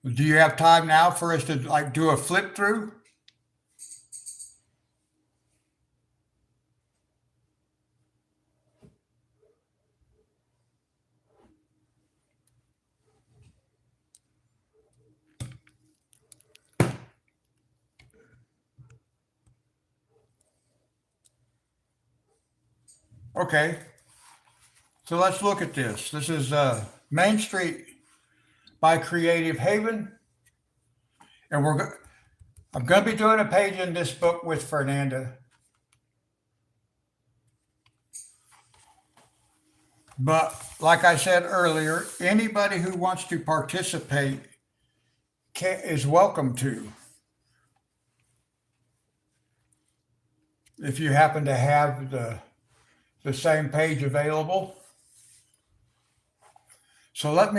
Speaker 1: Do you have time now for us to like do a flip through? Okay. So let's look at this. This is Main Street by Creative Haven, and I'm going to be doing a page in this book with Fernanda. But like I said earlier, anybody who wants to participate is welcome to. If you happen to have the same page available. So let's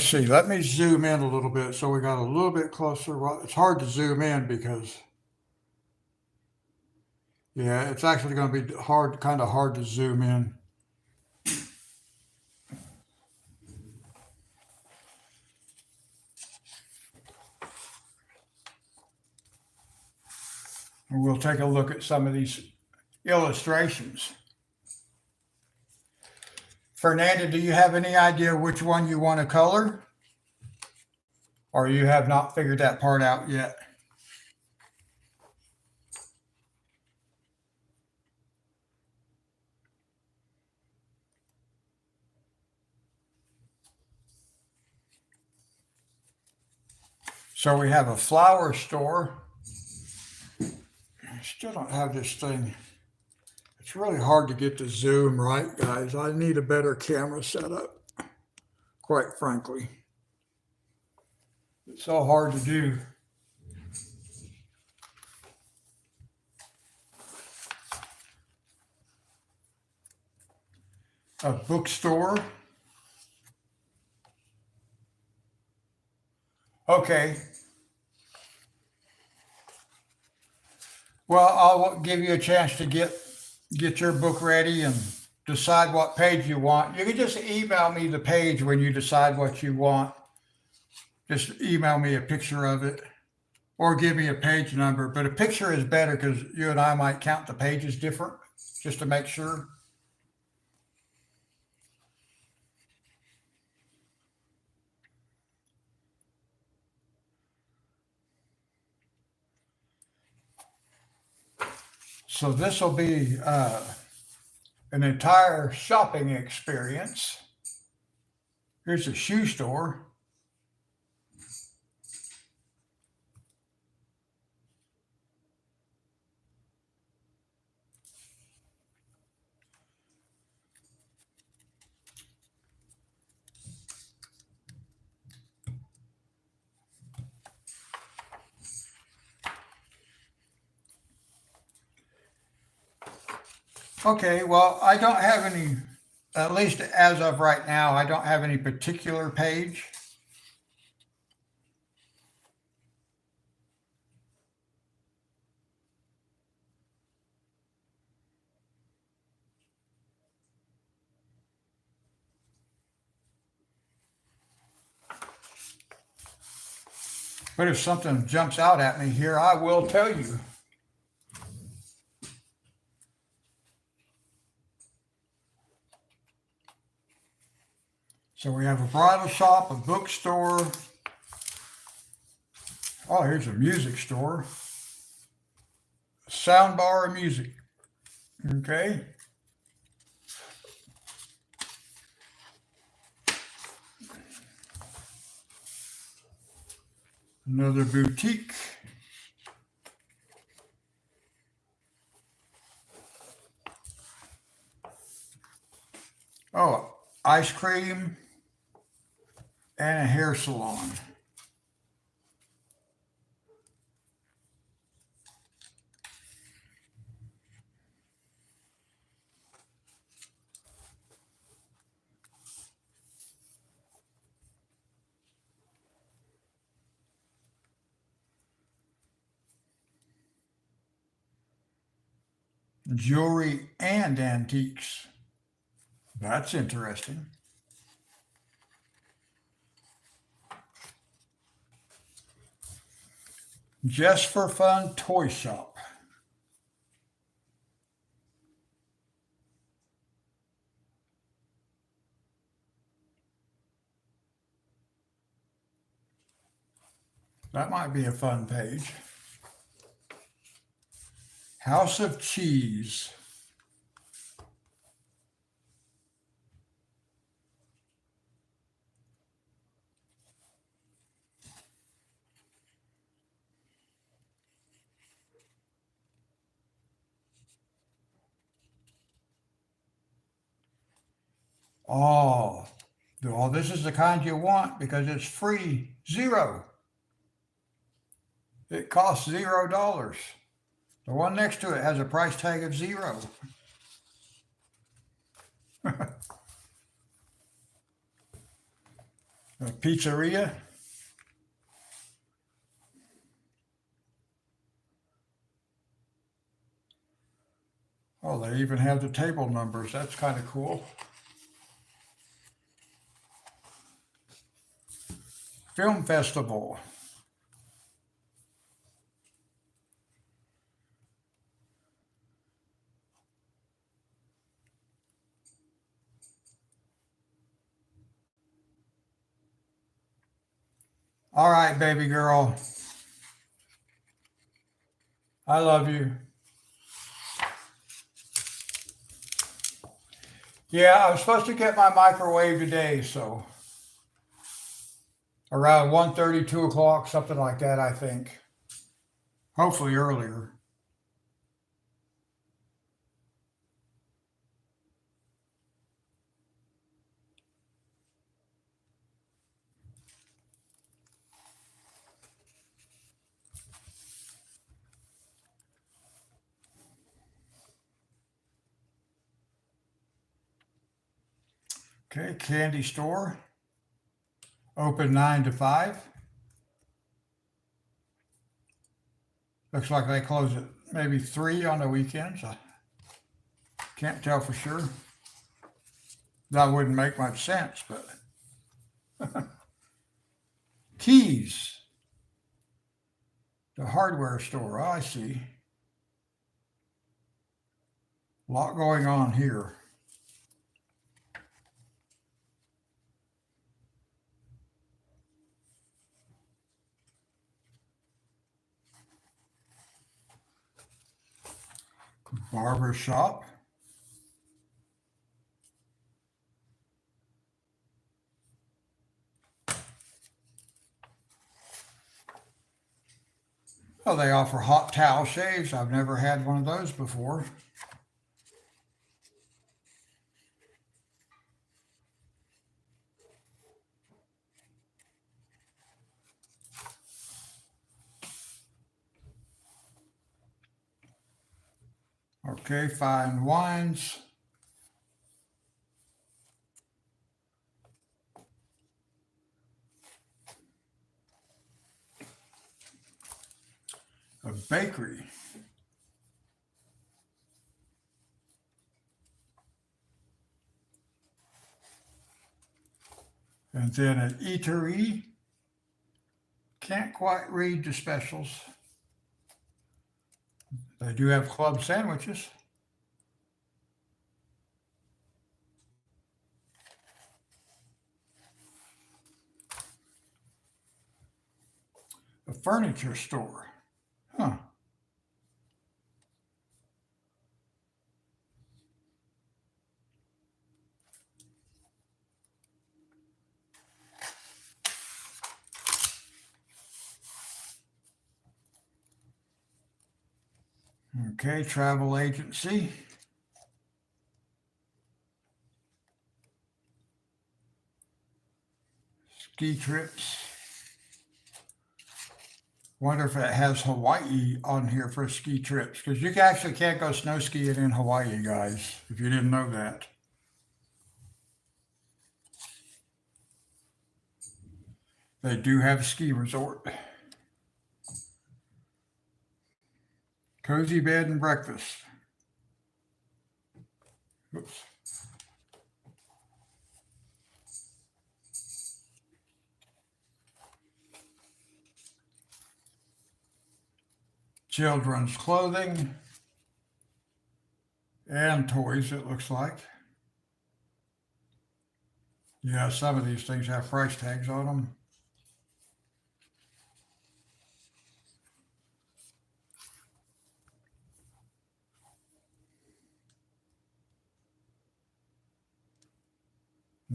Speaker 1: see, let me zoom in a little bit so we got a little bit closer. Well, it's hard to zoom in because, yeah, it's actually going to be kind of hard to zoom in. And we'll take a look at some of these illustrations. Fernanda, do you have any idea which one you want to color? Or you have not figured that part out yet? So we have a flower store. I still don't have this thing. It's really hard to get the zoom right, guys. I need a better camera setup, quite frankly. It's so hard to do. A bookstore. Okay. Well, I'll give you a chance to get your book ready and decide what page you want. You can just email me the page when you decide what you want. Just email me a picture of it or give me a page number. But a picture is better because you and I might count the pages different just to make sure. So this will be an entire shopping experience. Here's a shoe store. Okay, well, I don't have any, at least as of right now, I don't have any particular page. But if something jumps out at me here, I will tell you. So we have a bridal shop, a bookstore. Oh, here's a music store. Sound bar of music. Okay. Another boutique. Oh, ice cream and a hair salon. Jewelry and antiques. That's interesting. Just for Fun toy shop. That might be a fun page. House of Cheese. Oh, well, this is the kind you want because it's free. Zero. It costs $0. The one next to it has a price tag of zero. A pizzeria. Oh, they even have the table numbers. That's kind of cool. Film festival. All right, baby girl. I love you. Yeah, I was supposed to get my microwave today, so around 1:30, 2 o'clock, something like that, I think. Hopefully earlier. Okay, candy store. Open 9 to 5. Looks like they close at maybe 3 on the weekends. I can't tell for sure. That wouldn't make much sense, but Keys, the hardware store. Oh, I see. A lot going on here. Barber shop. Oh, they offer hot towel shaves. I've never had one of those before. Okay, fine wines. A bakery. And then an eatery. Can't quite read the specials. They do have club sandwiches. A furniture store. Huh. Okay, travel agency. Ski trips. Wonder if it has Hawaii on here for ski trips, because you actually can't go snow skiing in Hawaii, guys, if you didn't know that. They do have a ski resort. Cozy bed and breakfast. Oops. Children's clothing and toys, it looks like. Yeah, some of these things have price tags on them.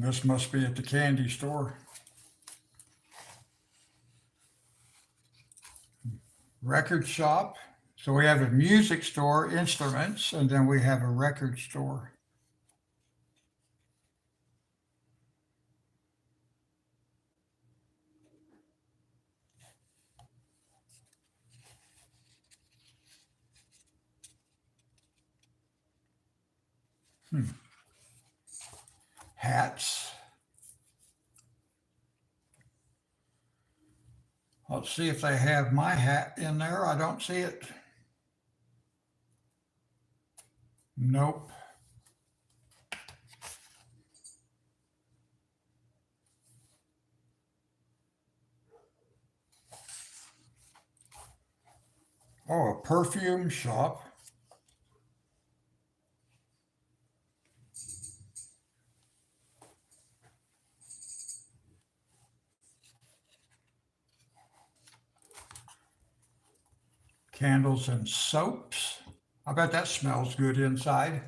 Speaker 1: This must be at the candy store. Record shop. So we have a music store, instruments, and then we have a record store. Hats. Let's see if they have my hat in there. I don't see it. Nope. Oh, a perfume shop. Candles and soaps. I bet that smells good inside.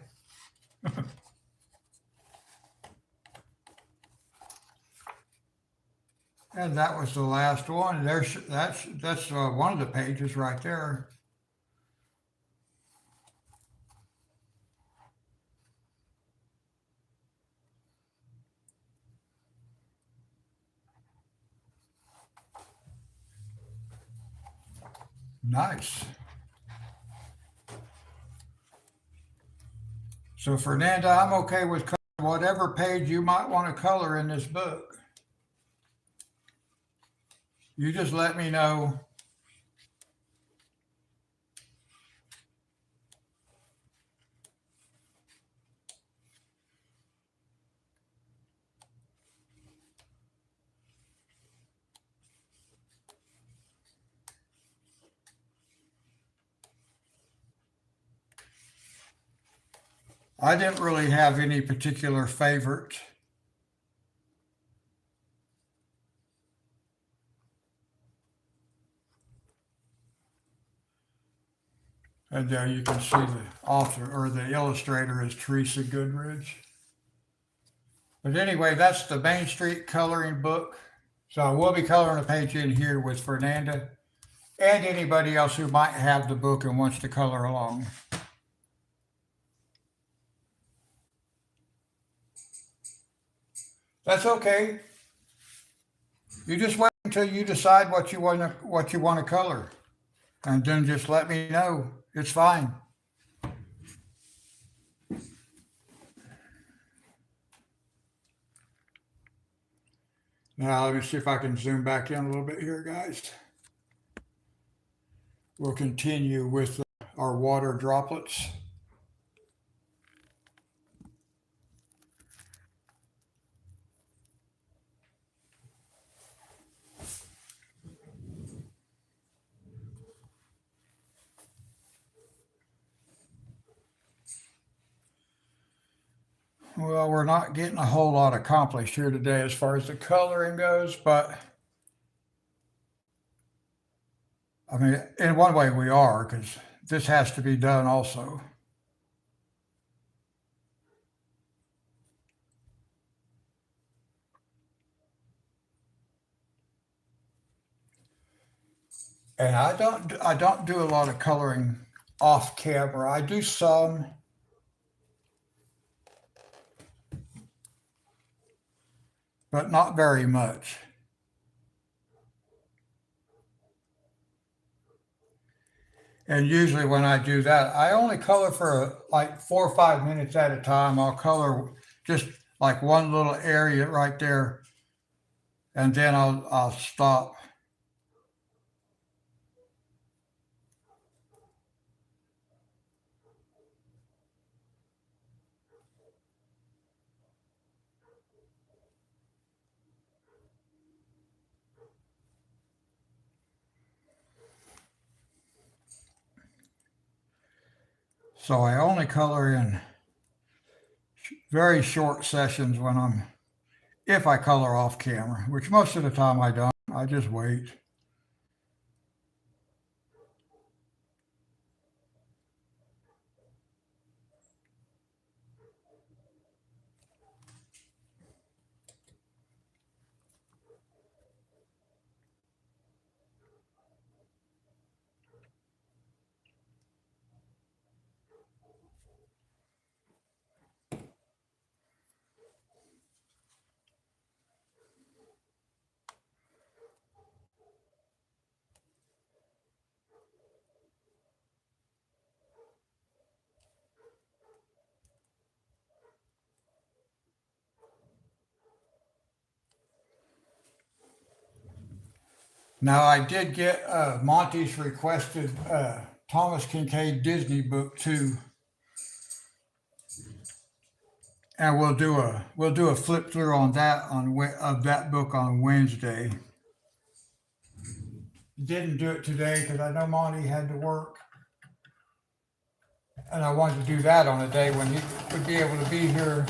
Speaker 1: And that was the last one. That's one of the pages right there. Nice. So Fernanda, I'm okay with whatever page you might want to color in this book. You just let me know. I didn't really have any particular favorite. And there you can see the author or the illustrator is Teresa Goodridge. But anyway, that's the Main Street coloring book. So I will be coloring a page in here with Fernanda and anybody else who might have the book and wants to color along. That's okay. You just wait until you decide what you want to color, and then just let me know. It's fine. Now, let me see if I can zoom back in a little bit here, guys. We'll continue with our water droplets. Well, we're not getting a whole lot accomplished here today as far as the coloring goes, but I mean, in one way we are, because this has to be done also. And I don't do a lot of coloring off camera. I do some, but not very much. And usually when I do that, I only color for like 4 or 5 minutes at a time. I'll color just like one little area right there, and then I'll stop. So I only color in very short sessions if I color off camera, which most of the time I don't. I just wait. Now I did get Monty's requested Thomas Kincaid Disney book too, and we'll do a flip through on that of that book on Wednesday. Didn't do it today because I know Monty had to work, and I wanted to do that on a day when he would be able to be here.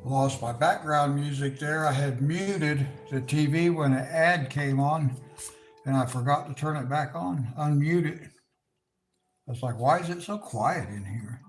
Speaker 1: Lost my background music there. I had muted the TV when an ad came on, and I forgot to turn it back on, unmute it. I was like, why is it so quiet in here?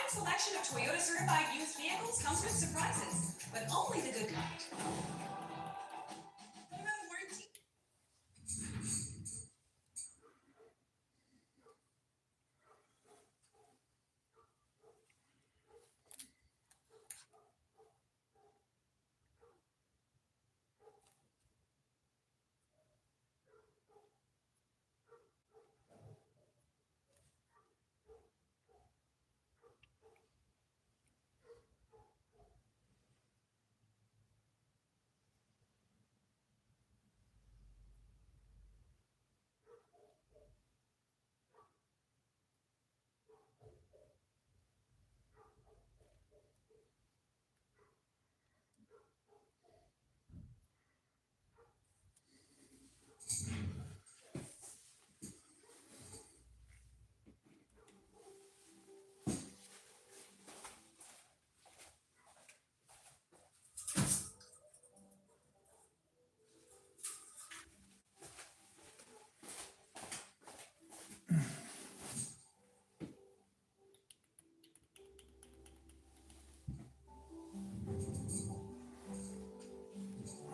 Speaker 4: wide selection of Toyota certified used vehicles comes with surprises, but only the good kind. You have a warranty.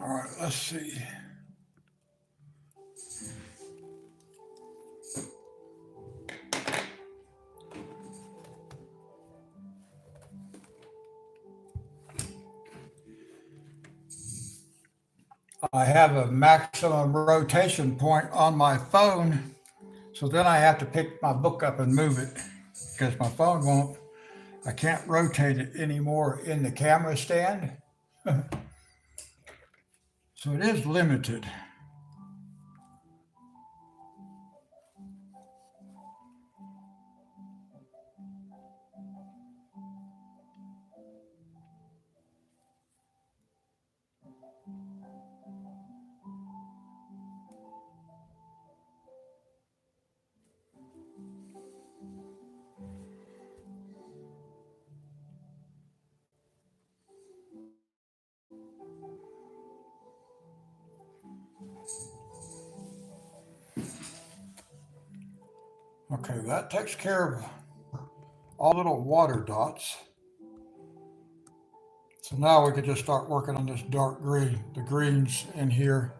Speaker 1: All right, let's see. I have a maximum rotation point on my phone, so then I have to pick my book up and move it because my phone won't. I can't rotate it anymore in the camera stand, so it is limited. Okay, that takes care of all little water dots. So now we could just start working on this dark green, the greens in here.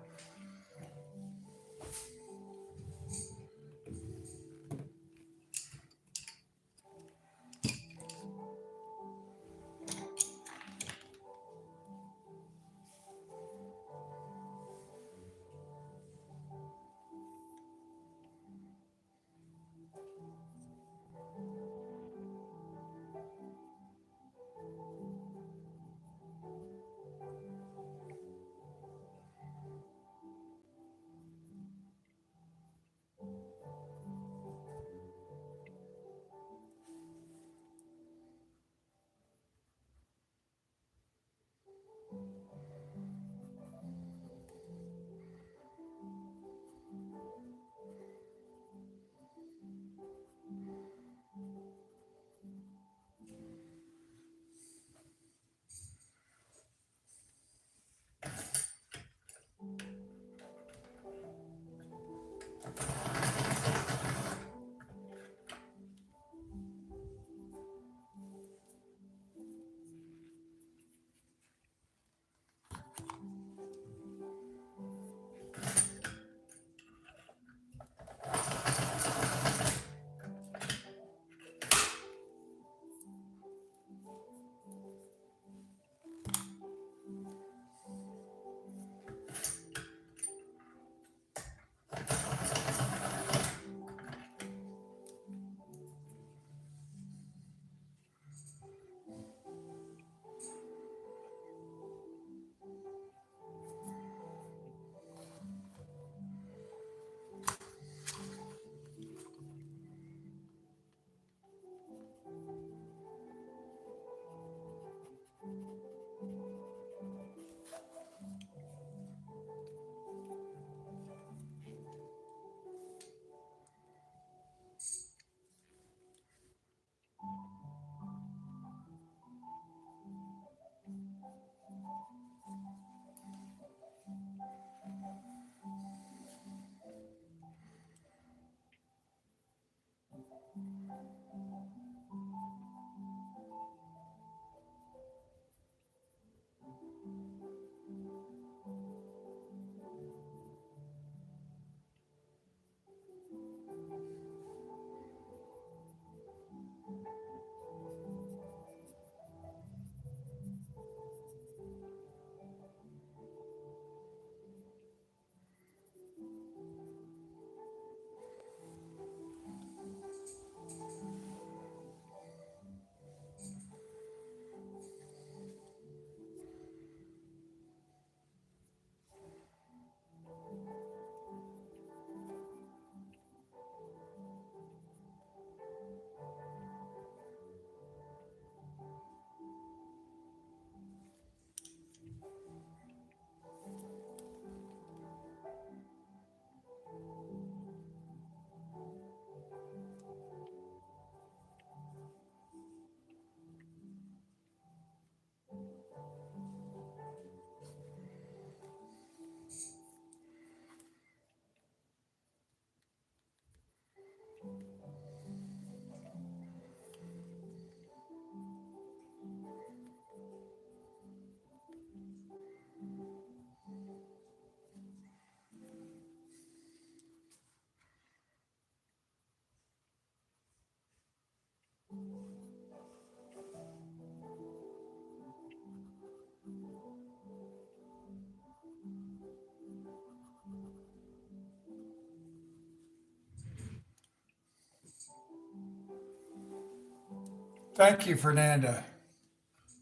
Speaker 1: Thank you, Fernanda.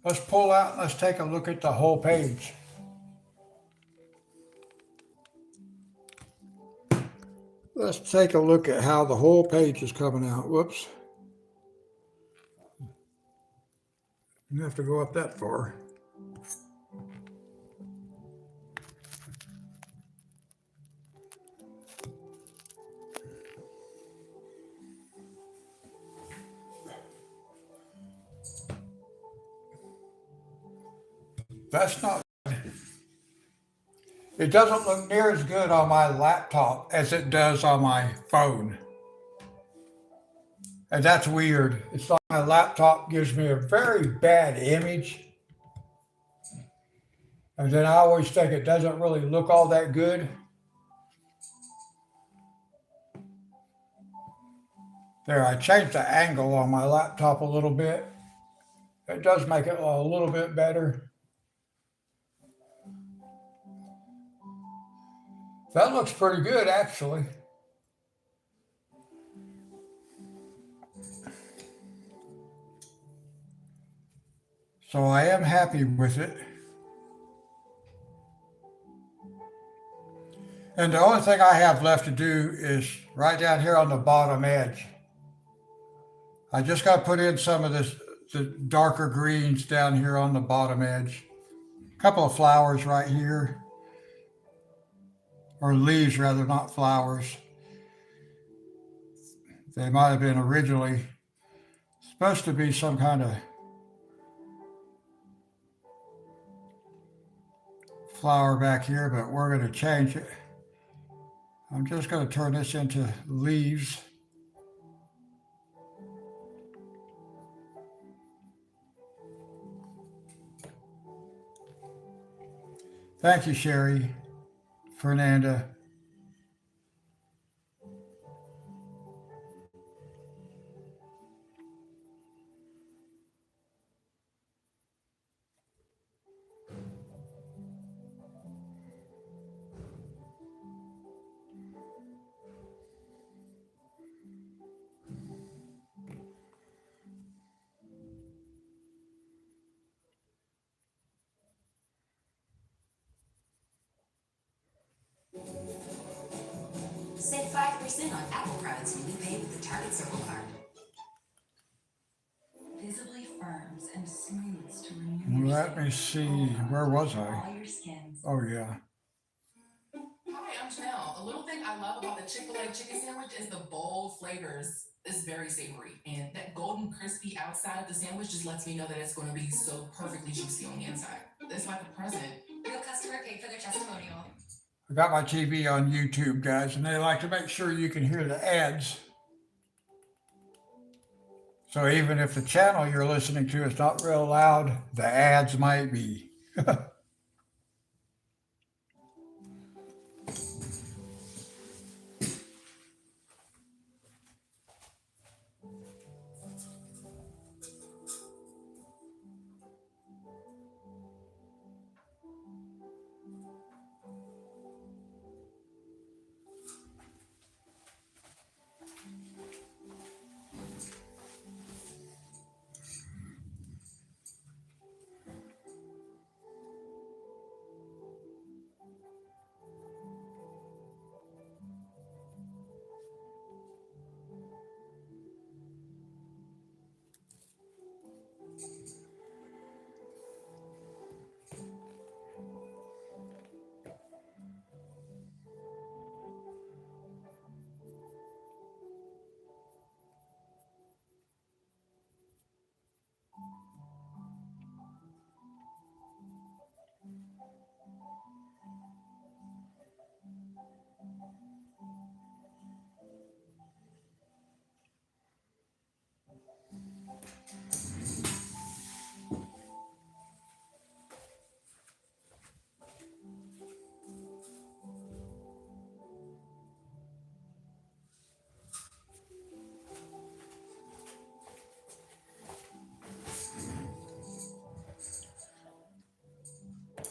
Speaker 1: Let's pull out and let's take a look at the whole page. Let's take a look at how the whole page is coming out. Whoops. You have to go up that far. That's not, it doesn't look near as good on my laptop as it does on my phone. And that's weird. It's like my laptop gives me a very bad image. And then I always think it doesn't really look all that good. There, I changed the angle on my laptop a little bit. It does make it a little bit better. That looks pretty good, actually. So I am happy with it. And the only thing I have left to do is right down here on the bottom edge. I just got to put in some of the darker greens down here on the bottom edge. A couple of flowers right here. Or leaves rather, not flowers. They might have been originally supposed to be some kind of flower back here, but we're going to change it. I'm just going to turn this into leaves. Thank you, Sherry, Fernanda.
Speaker 4: Save 5% on Apple products when you pay with the Target Circle card. Visibly firms and smooths to renew your
Speaker 1: Let
Speaker 4: skin.
Speaker 1: me see, where was I?
Speaker 4: All your skins.
Speaker 1: Oh, yeah.
Speaker 5: Hi, I'm Janelle. A little thing I love about the Chick-fil-A chicken sandwich is the bold flavors. It's very savory, and that golden crispy outside of the sandwich just lets me know that it's going to be so perfectly juicy on the inside. It's like a present.
Speaker 4: Real customer paid for their testimonial.
Speaker 1: I got my TV on YouTube, guys, and they like to make sure you can hear the ads. So even if the channel you're listening to is not real loud, the ads might be.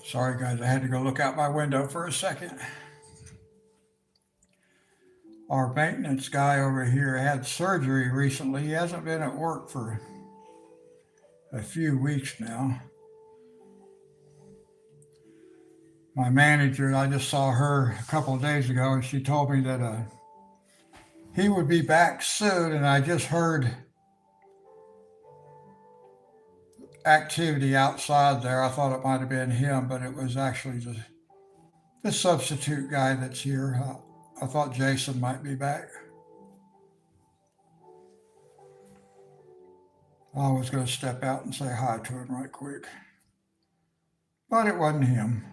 Speaker 1: Sorry, guys, I had to go look out my window for a second. Our maintenance guy over here had surgery recently. He hasn't been at work for a few weeks now. My manager, I just saw her a couple of days ago, and she told me that he would be back soon. And I just heard activity outside there. I thought it might have been him, but it was actually the substitute guy that's here. I thought Jason might be back. I was going to step out and say hi to him right quick, but it wasn't him.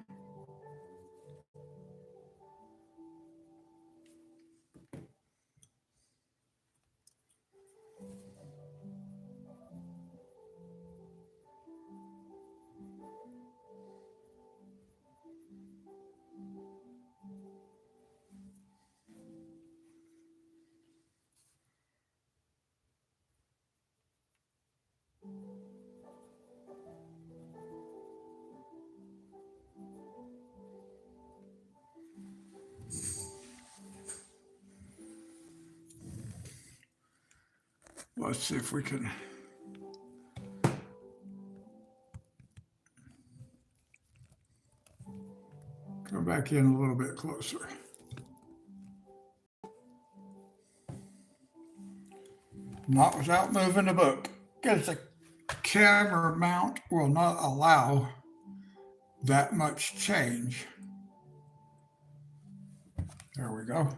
Speaker 1: Let's see if we can. Come back in a little bit closer. Not without moving the book, because the camera mount will not allow that much change. There we go.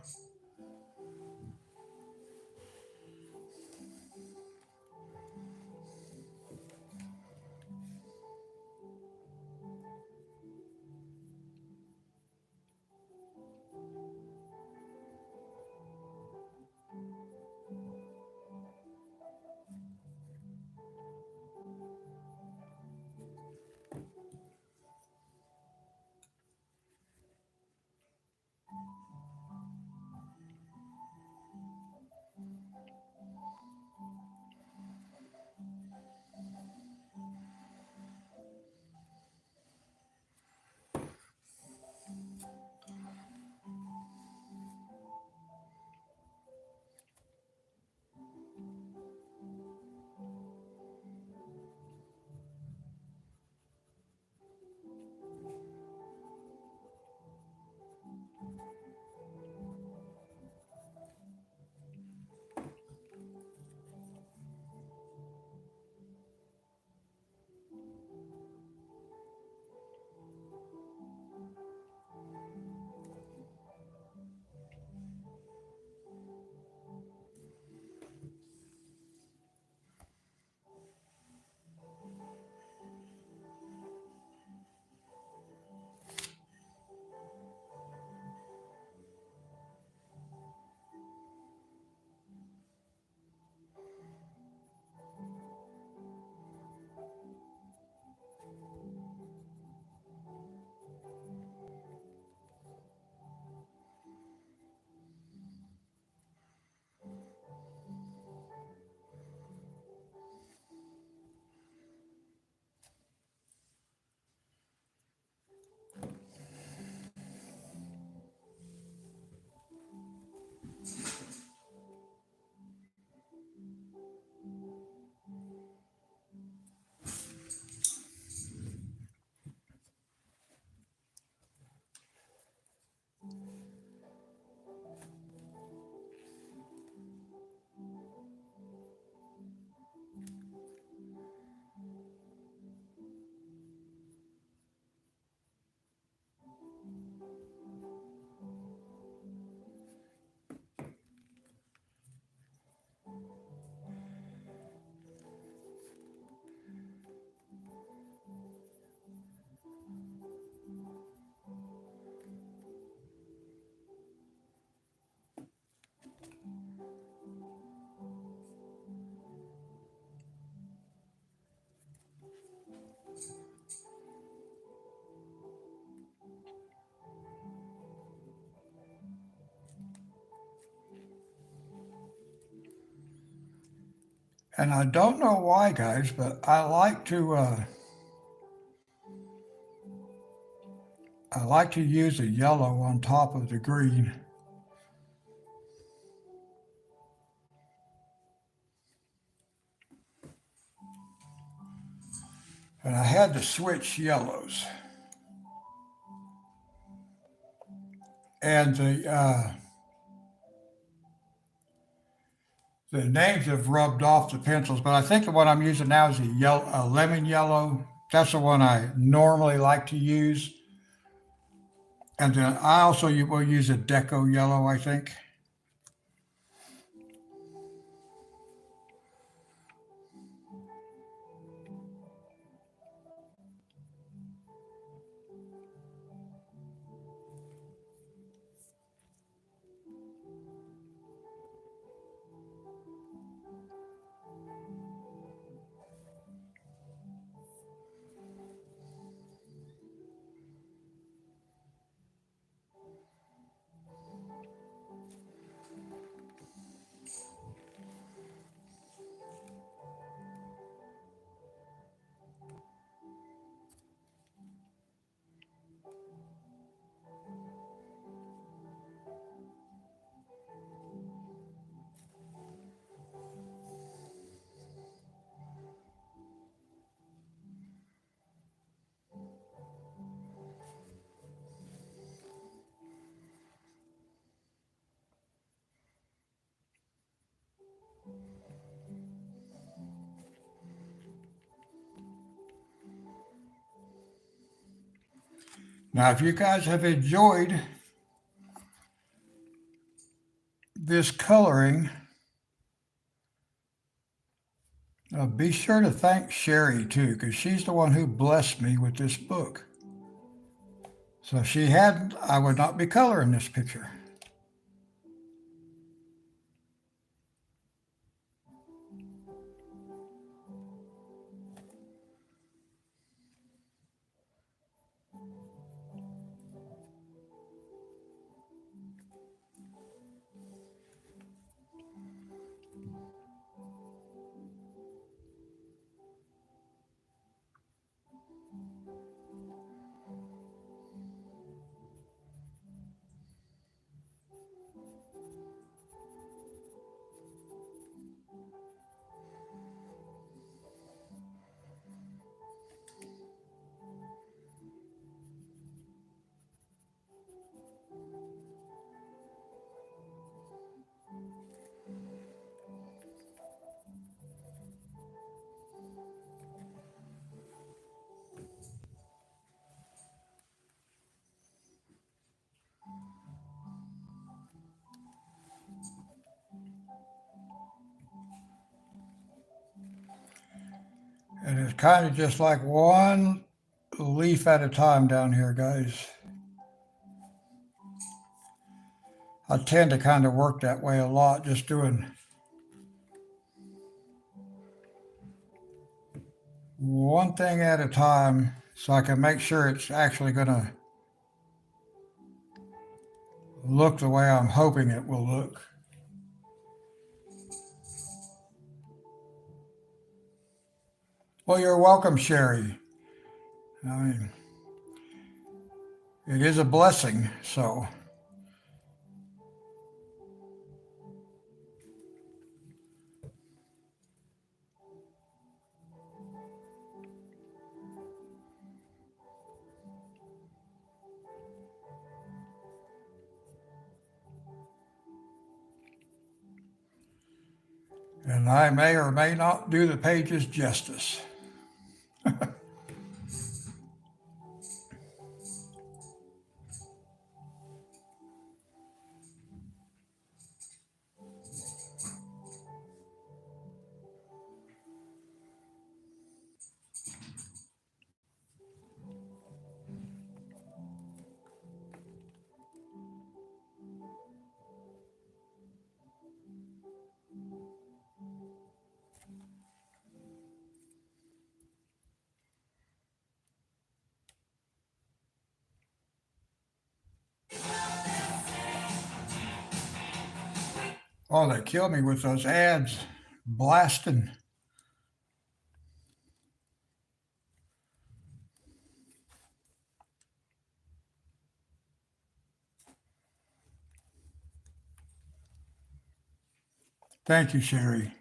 Speaker 1: And I don't know why, guys, but I like to use the yellow on top of the green. And I had to switch yellows. And the names have rubbed off the pencils, but I think the one I'm using now is a lemon yellow. That's the one I normally like to use. And then I also will use a deco yellow, I think. Now, if you guys have enjoyed this coloring, be sure to thank Sherry too, because she's the one who blessed me with this book. So if she hadn't, I would not be coloring this picture. And it's kind of just like one leaf at a time down here, guys. I tend to kind of work that way a lot, just doing one thing at a time so I can make sure it's actually going to look the way I'm hoping it will look. Well, you're welcome, Sherry. I mean, it is a blessing, so. And I may or may not do the pages justice. Oh, they kill me with those ads blasting. Thank you, Sherry.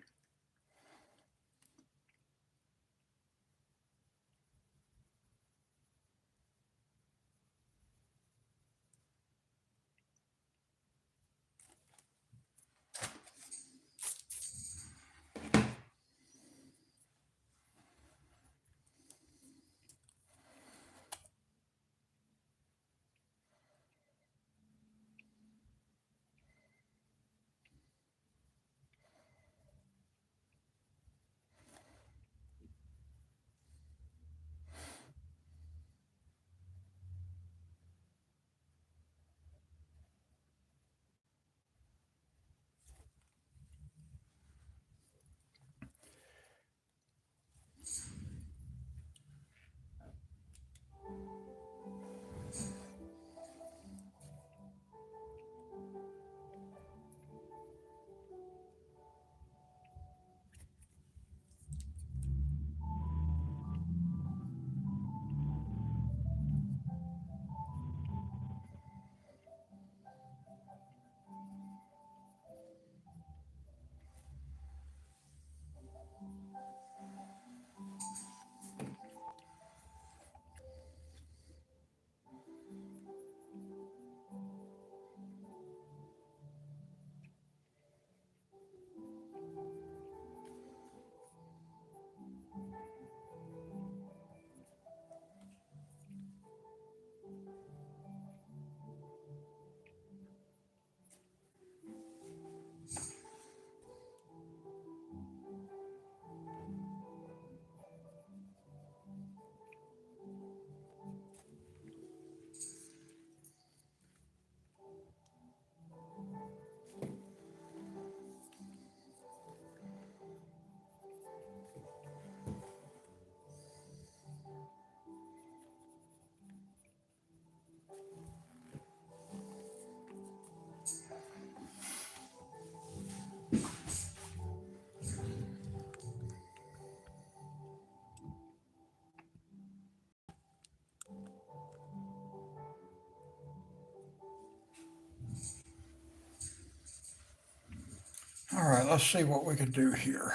Speaker 1: All right, let's see what we can do here.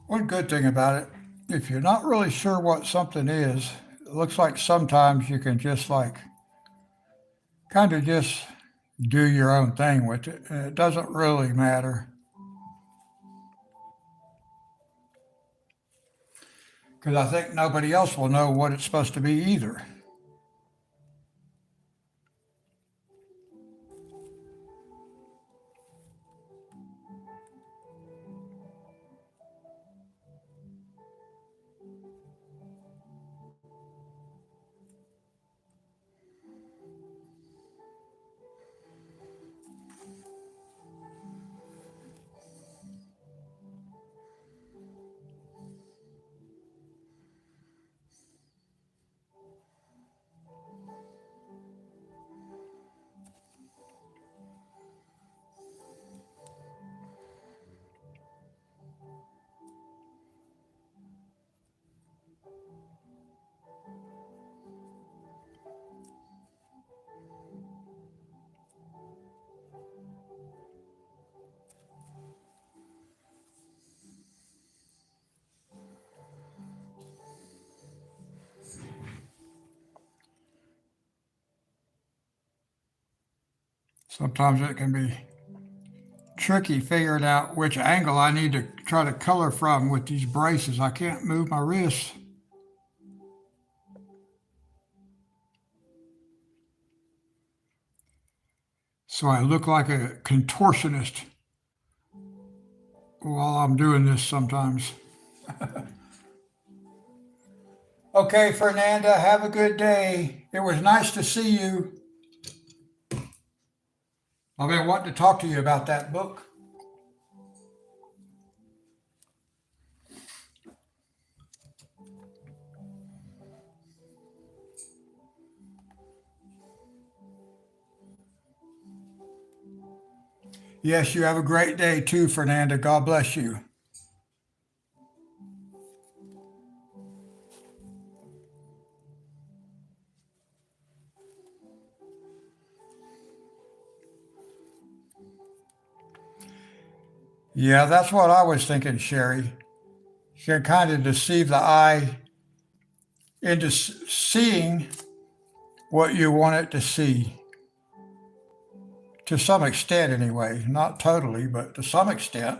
Speaker 1: One good thing about it, if you're not really sure what something is, it looks like sometimes you can just like kind of just do your own thing with it. And it doesn't really matter because I think nobody else will know what it's supposed to be either. Sometimes it can be tricky figuring out which angle I need to try to color from with these braces. I can't move my wrists. So I look like a contortionist while I'm doing this sometimes. Okay, Fernanda, have a good day. It was nice to see you. I've been wanting to talk to you about that book. Yes, you have a great day too, Fernanda. God bless you. Yeah, that's what I was thinking, Sherry. You can kind of deceive the eye into seeing what you want it to see. To some extent, anyway. Not totally, but to some extent.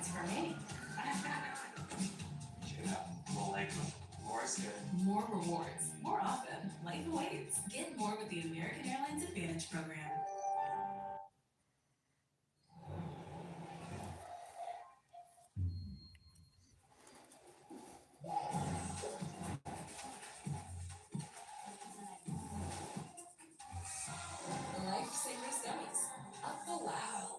Speaker 4: points for me.
Speaker 6: Yeah, well, like, more's good.
Speaker 4: More rewards, more often, lighten weights. Get more with the American Airlines Advantage program. Lifesavers gummies. Up the wow.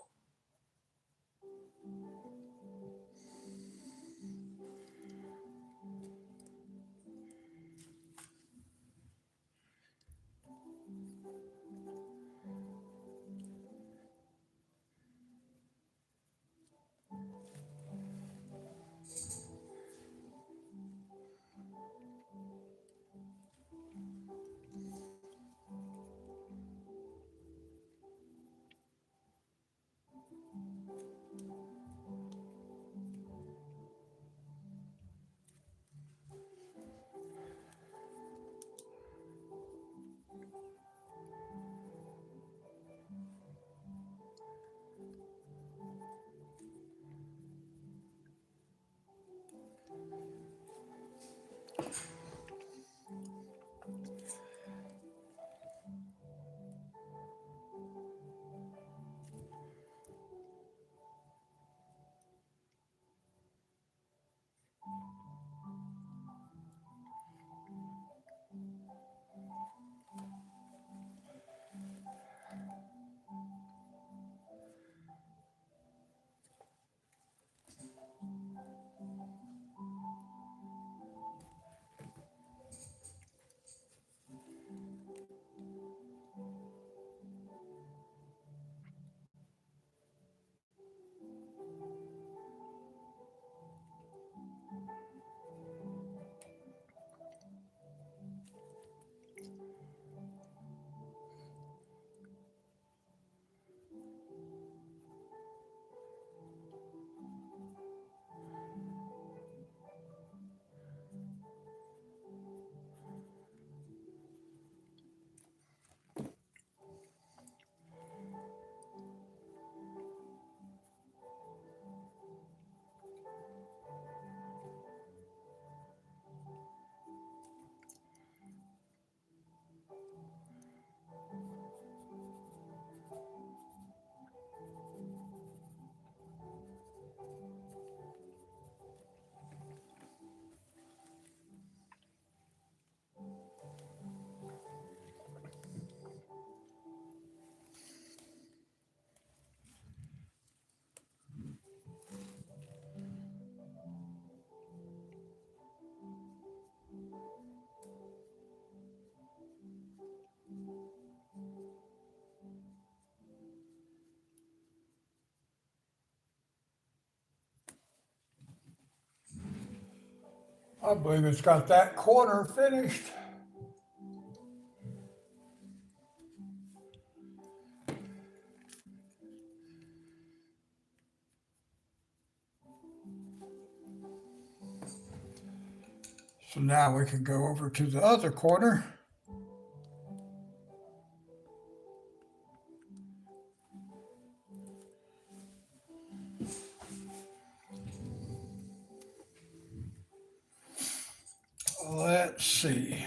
Speaker 1: I believe it's got that corner finished. So now we can go over to the other corner. Let's see.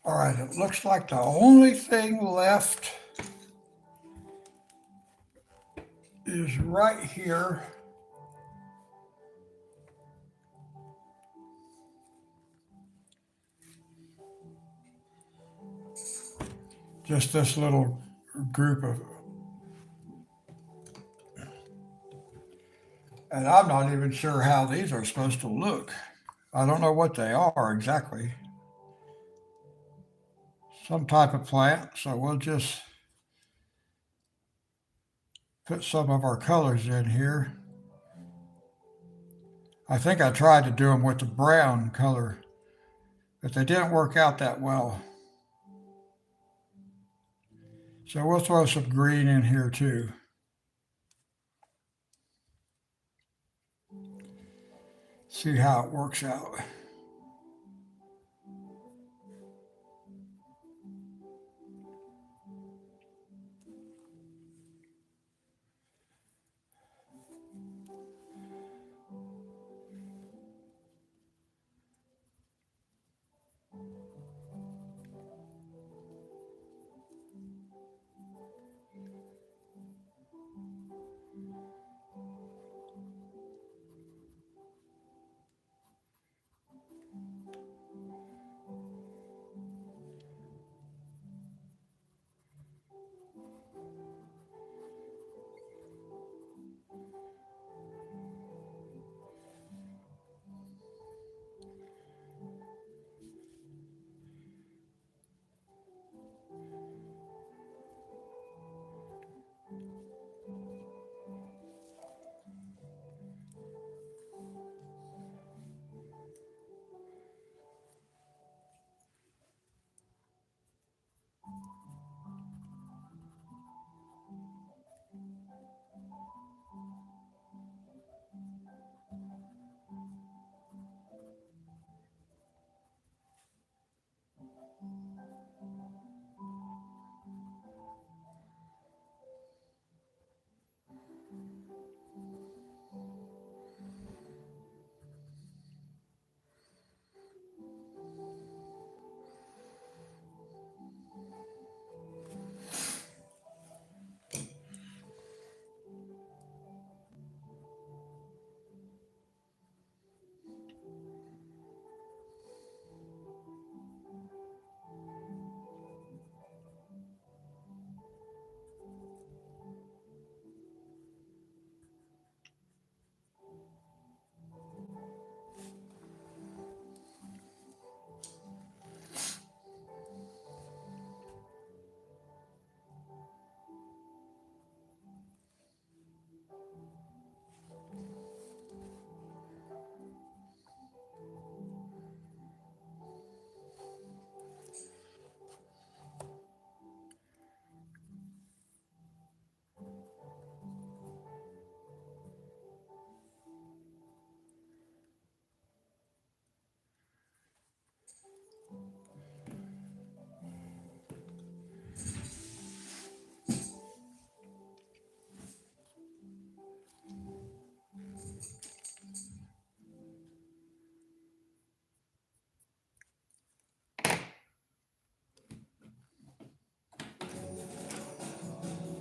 Speaker 1: All right, it looks like the only thing left is right here. Just this little group of, and I'm not even sure how these are supposed to look. I don't know what they are exactly. Some type of plant, so we'll just put some of our colors in here. I think I tried to do them with the brown color, but they didn't work out that well. So we'll throw some green in here too. See how it works out.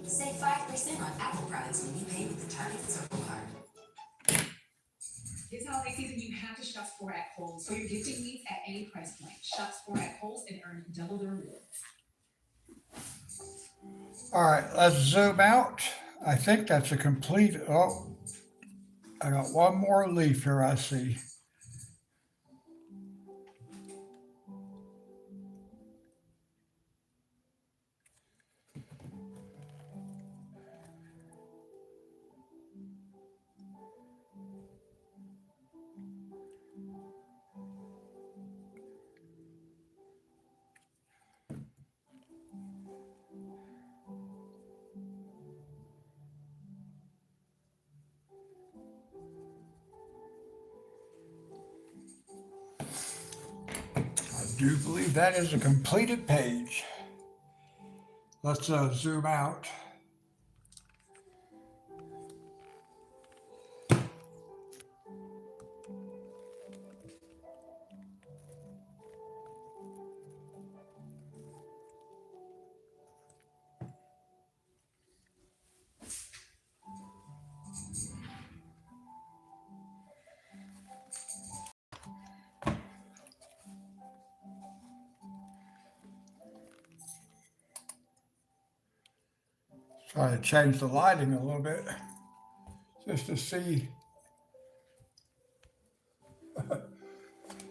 Speaker 4: Save 5% on Apple products when you pay with the Target Circle card.
Speaker 7: This holiday season, you have to shop Sport at Kohl's for your gifting needs at any price point. Shop Sport at Kohl's and earn double the rewards.
Speaker 1: All right, let's zoom out. I think that's a complete, oh, I got one more leaf here I see. I do believe that is a completed page. Let's zoom out. Try to change the lighting a little bit just to see.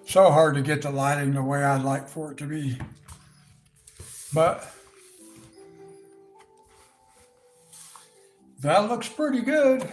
Speaker 1: So hard to get the lighting the way I'd like for it to be. But that looks pretty good.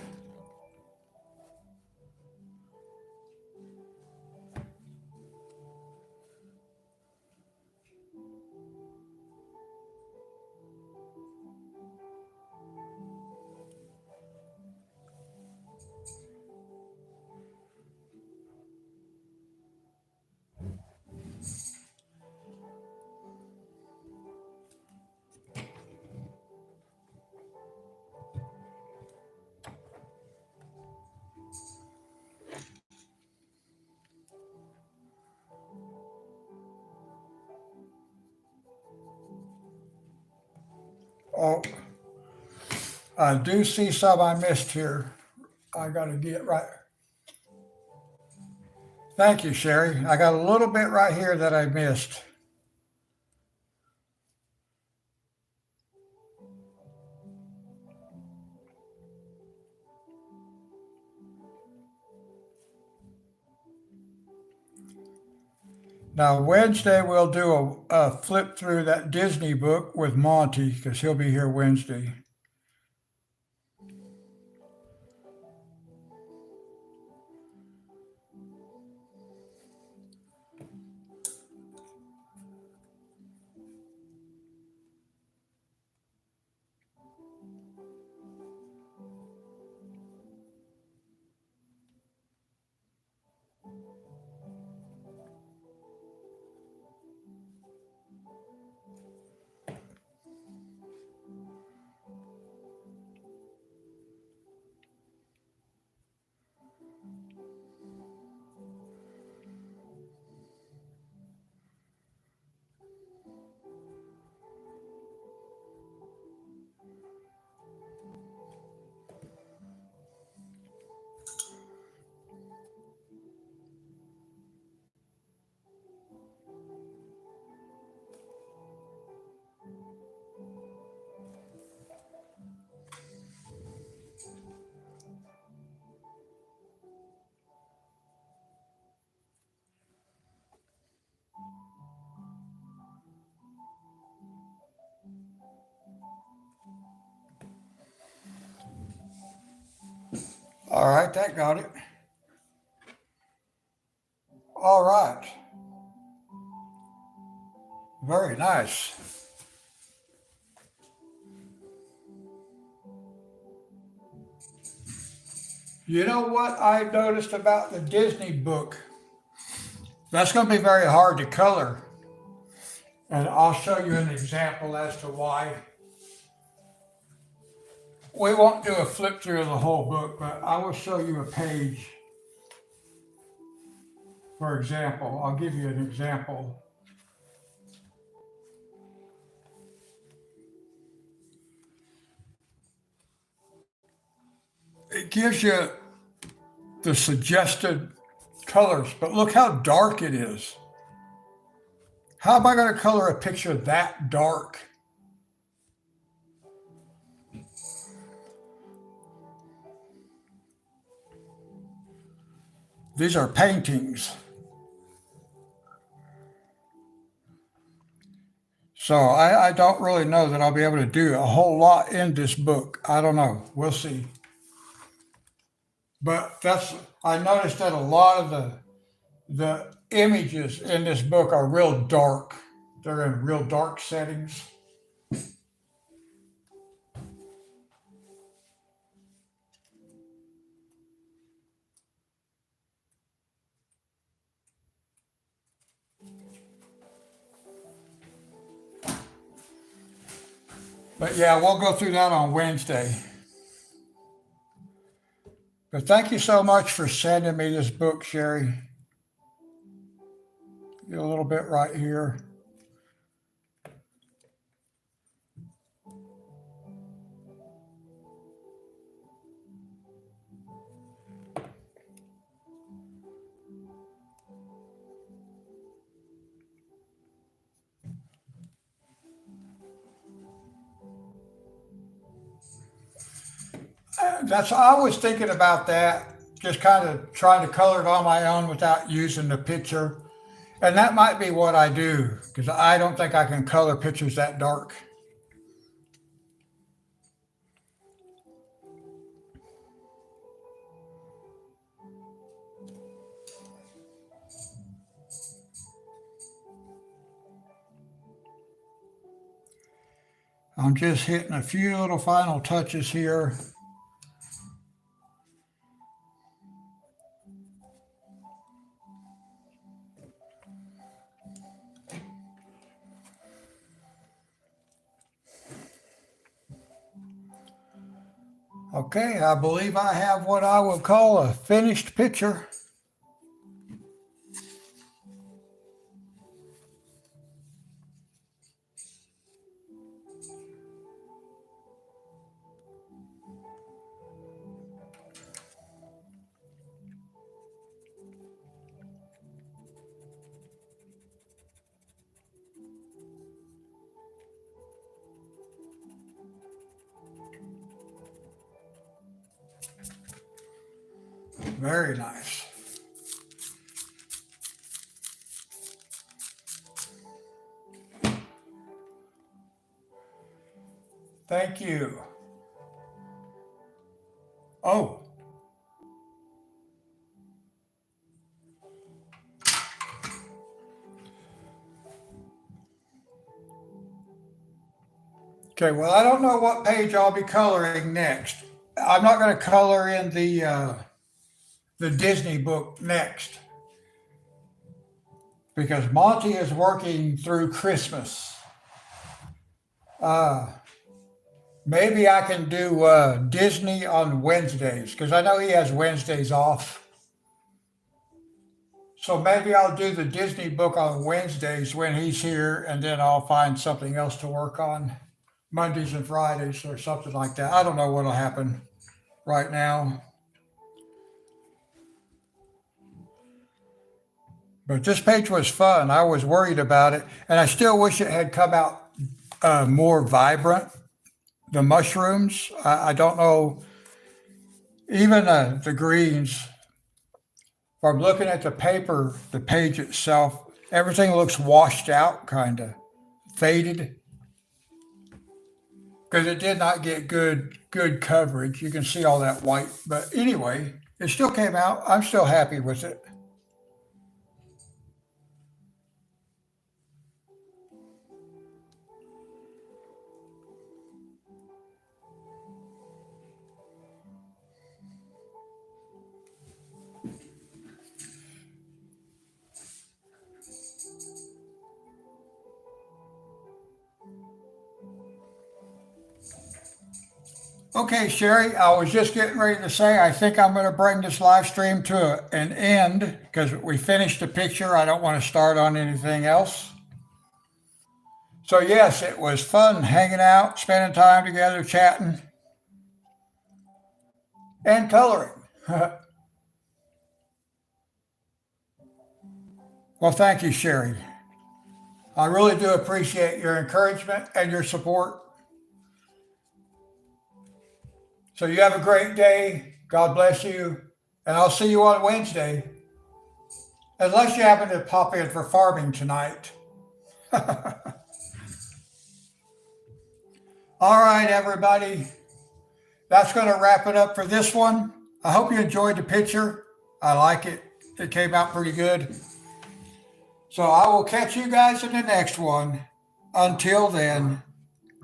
Speaker 1: Oh, I do see some I missed here. I got to get right. Thank you, Sherry. I got a little bit right here that I missed. Now, Wednesday, we'll do a flip through that Disney book with Monty because he'll be here Wednesday. All right, that got it. All right. Very nice. You know what I noticed about the Disney book? That's going to be very hard to color. And I'll show you an example as to why. We won't do a flip through of the whole book, but I will show you a page. For example, I'll give you an example. It gives you the suggested colors, but look how dark it is. How am I going to color a picture that dark? These are paintings. So I don't really know that I'll be able to do a whole lot in this book. I don't know. We'll see. But I noticed that a lot of the images in this book are real dark. They're in real dark settings. But yeah, we'll go through that on Wednesday. But thank you so much for sending me this book, Sherry. Get a little bit right here. I was thinking about that, just kind of trying to color it on my own without using the picture. And that might be what I do, because I don't think I can color pictures that dark. I'm just hitting a few little final touches here. Okay, I believe I have what I would call a finished picture. Very nice. Thank you. Oh. Okay, well, I don't know what page I'll be coloring next. I'm not going to color in the Disney book next, because Monty is working through Christmas. Maybe I can do Disney on Wednesdays, because I know he has Wednesdays off. So maybe I'll do the Disney book on Wednesdays when he's here, and then I'll find something else to work on Mondays and Fridays or something like that. I don't know what'll happen right now. But this page was fun. I was worried about it, and I still wish it had come out more vibrant. The mushrooms, I don't know, even the greens. From looking at the paper, the page itself, everything looks washed out, kind of faded, because it did not get good coverage. You can see all that white, but anyway, it still came out. I'm still happy with it. Okay, Sherry, I was just getting ready to say, I think I'm going to bring this live stream to an end, because we finished the picture. I don't want to start on anything else. So yes, it was fun hanging out, spending time together, chatting, and coloring. Well, thank you, Sherry. I really do appreciate your encouragement and your support. So you have a great day. God bless you. And I'll see you on Wednesday. Unless you happen to pop in for farming tonight. All right, everybody. That's going to wrap it up for this one. I hope you enjoyed the picture. I like it. It came out pretty good. So I will catch you guys in the next one. Until then,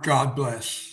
Speaker 1: God bless.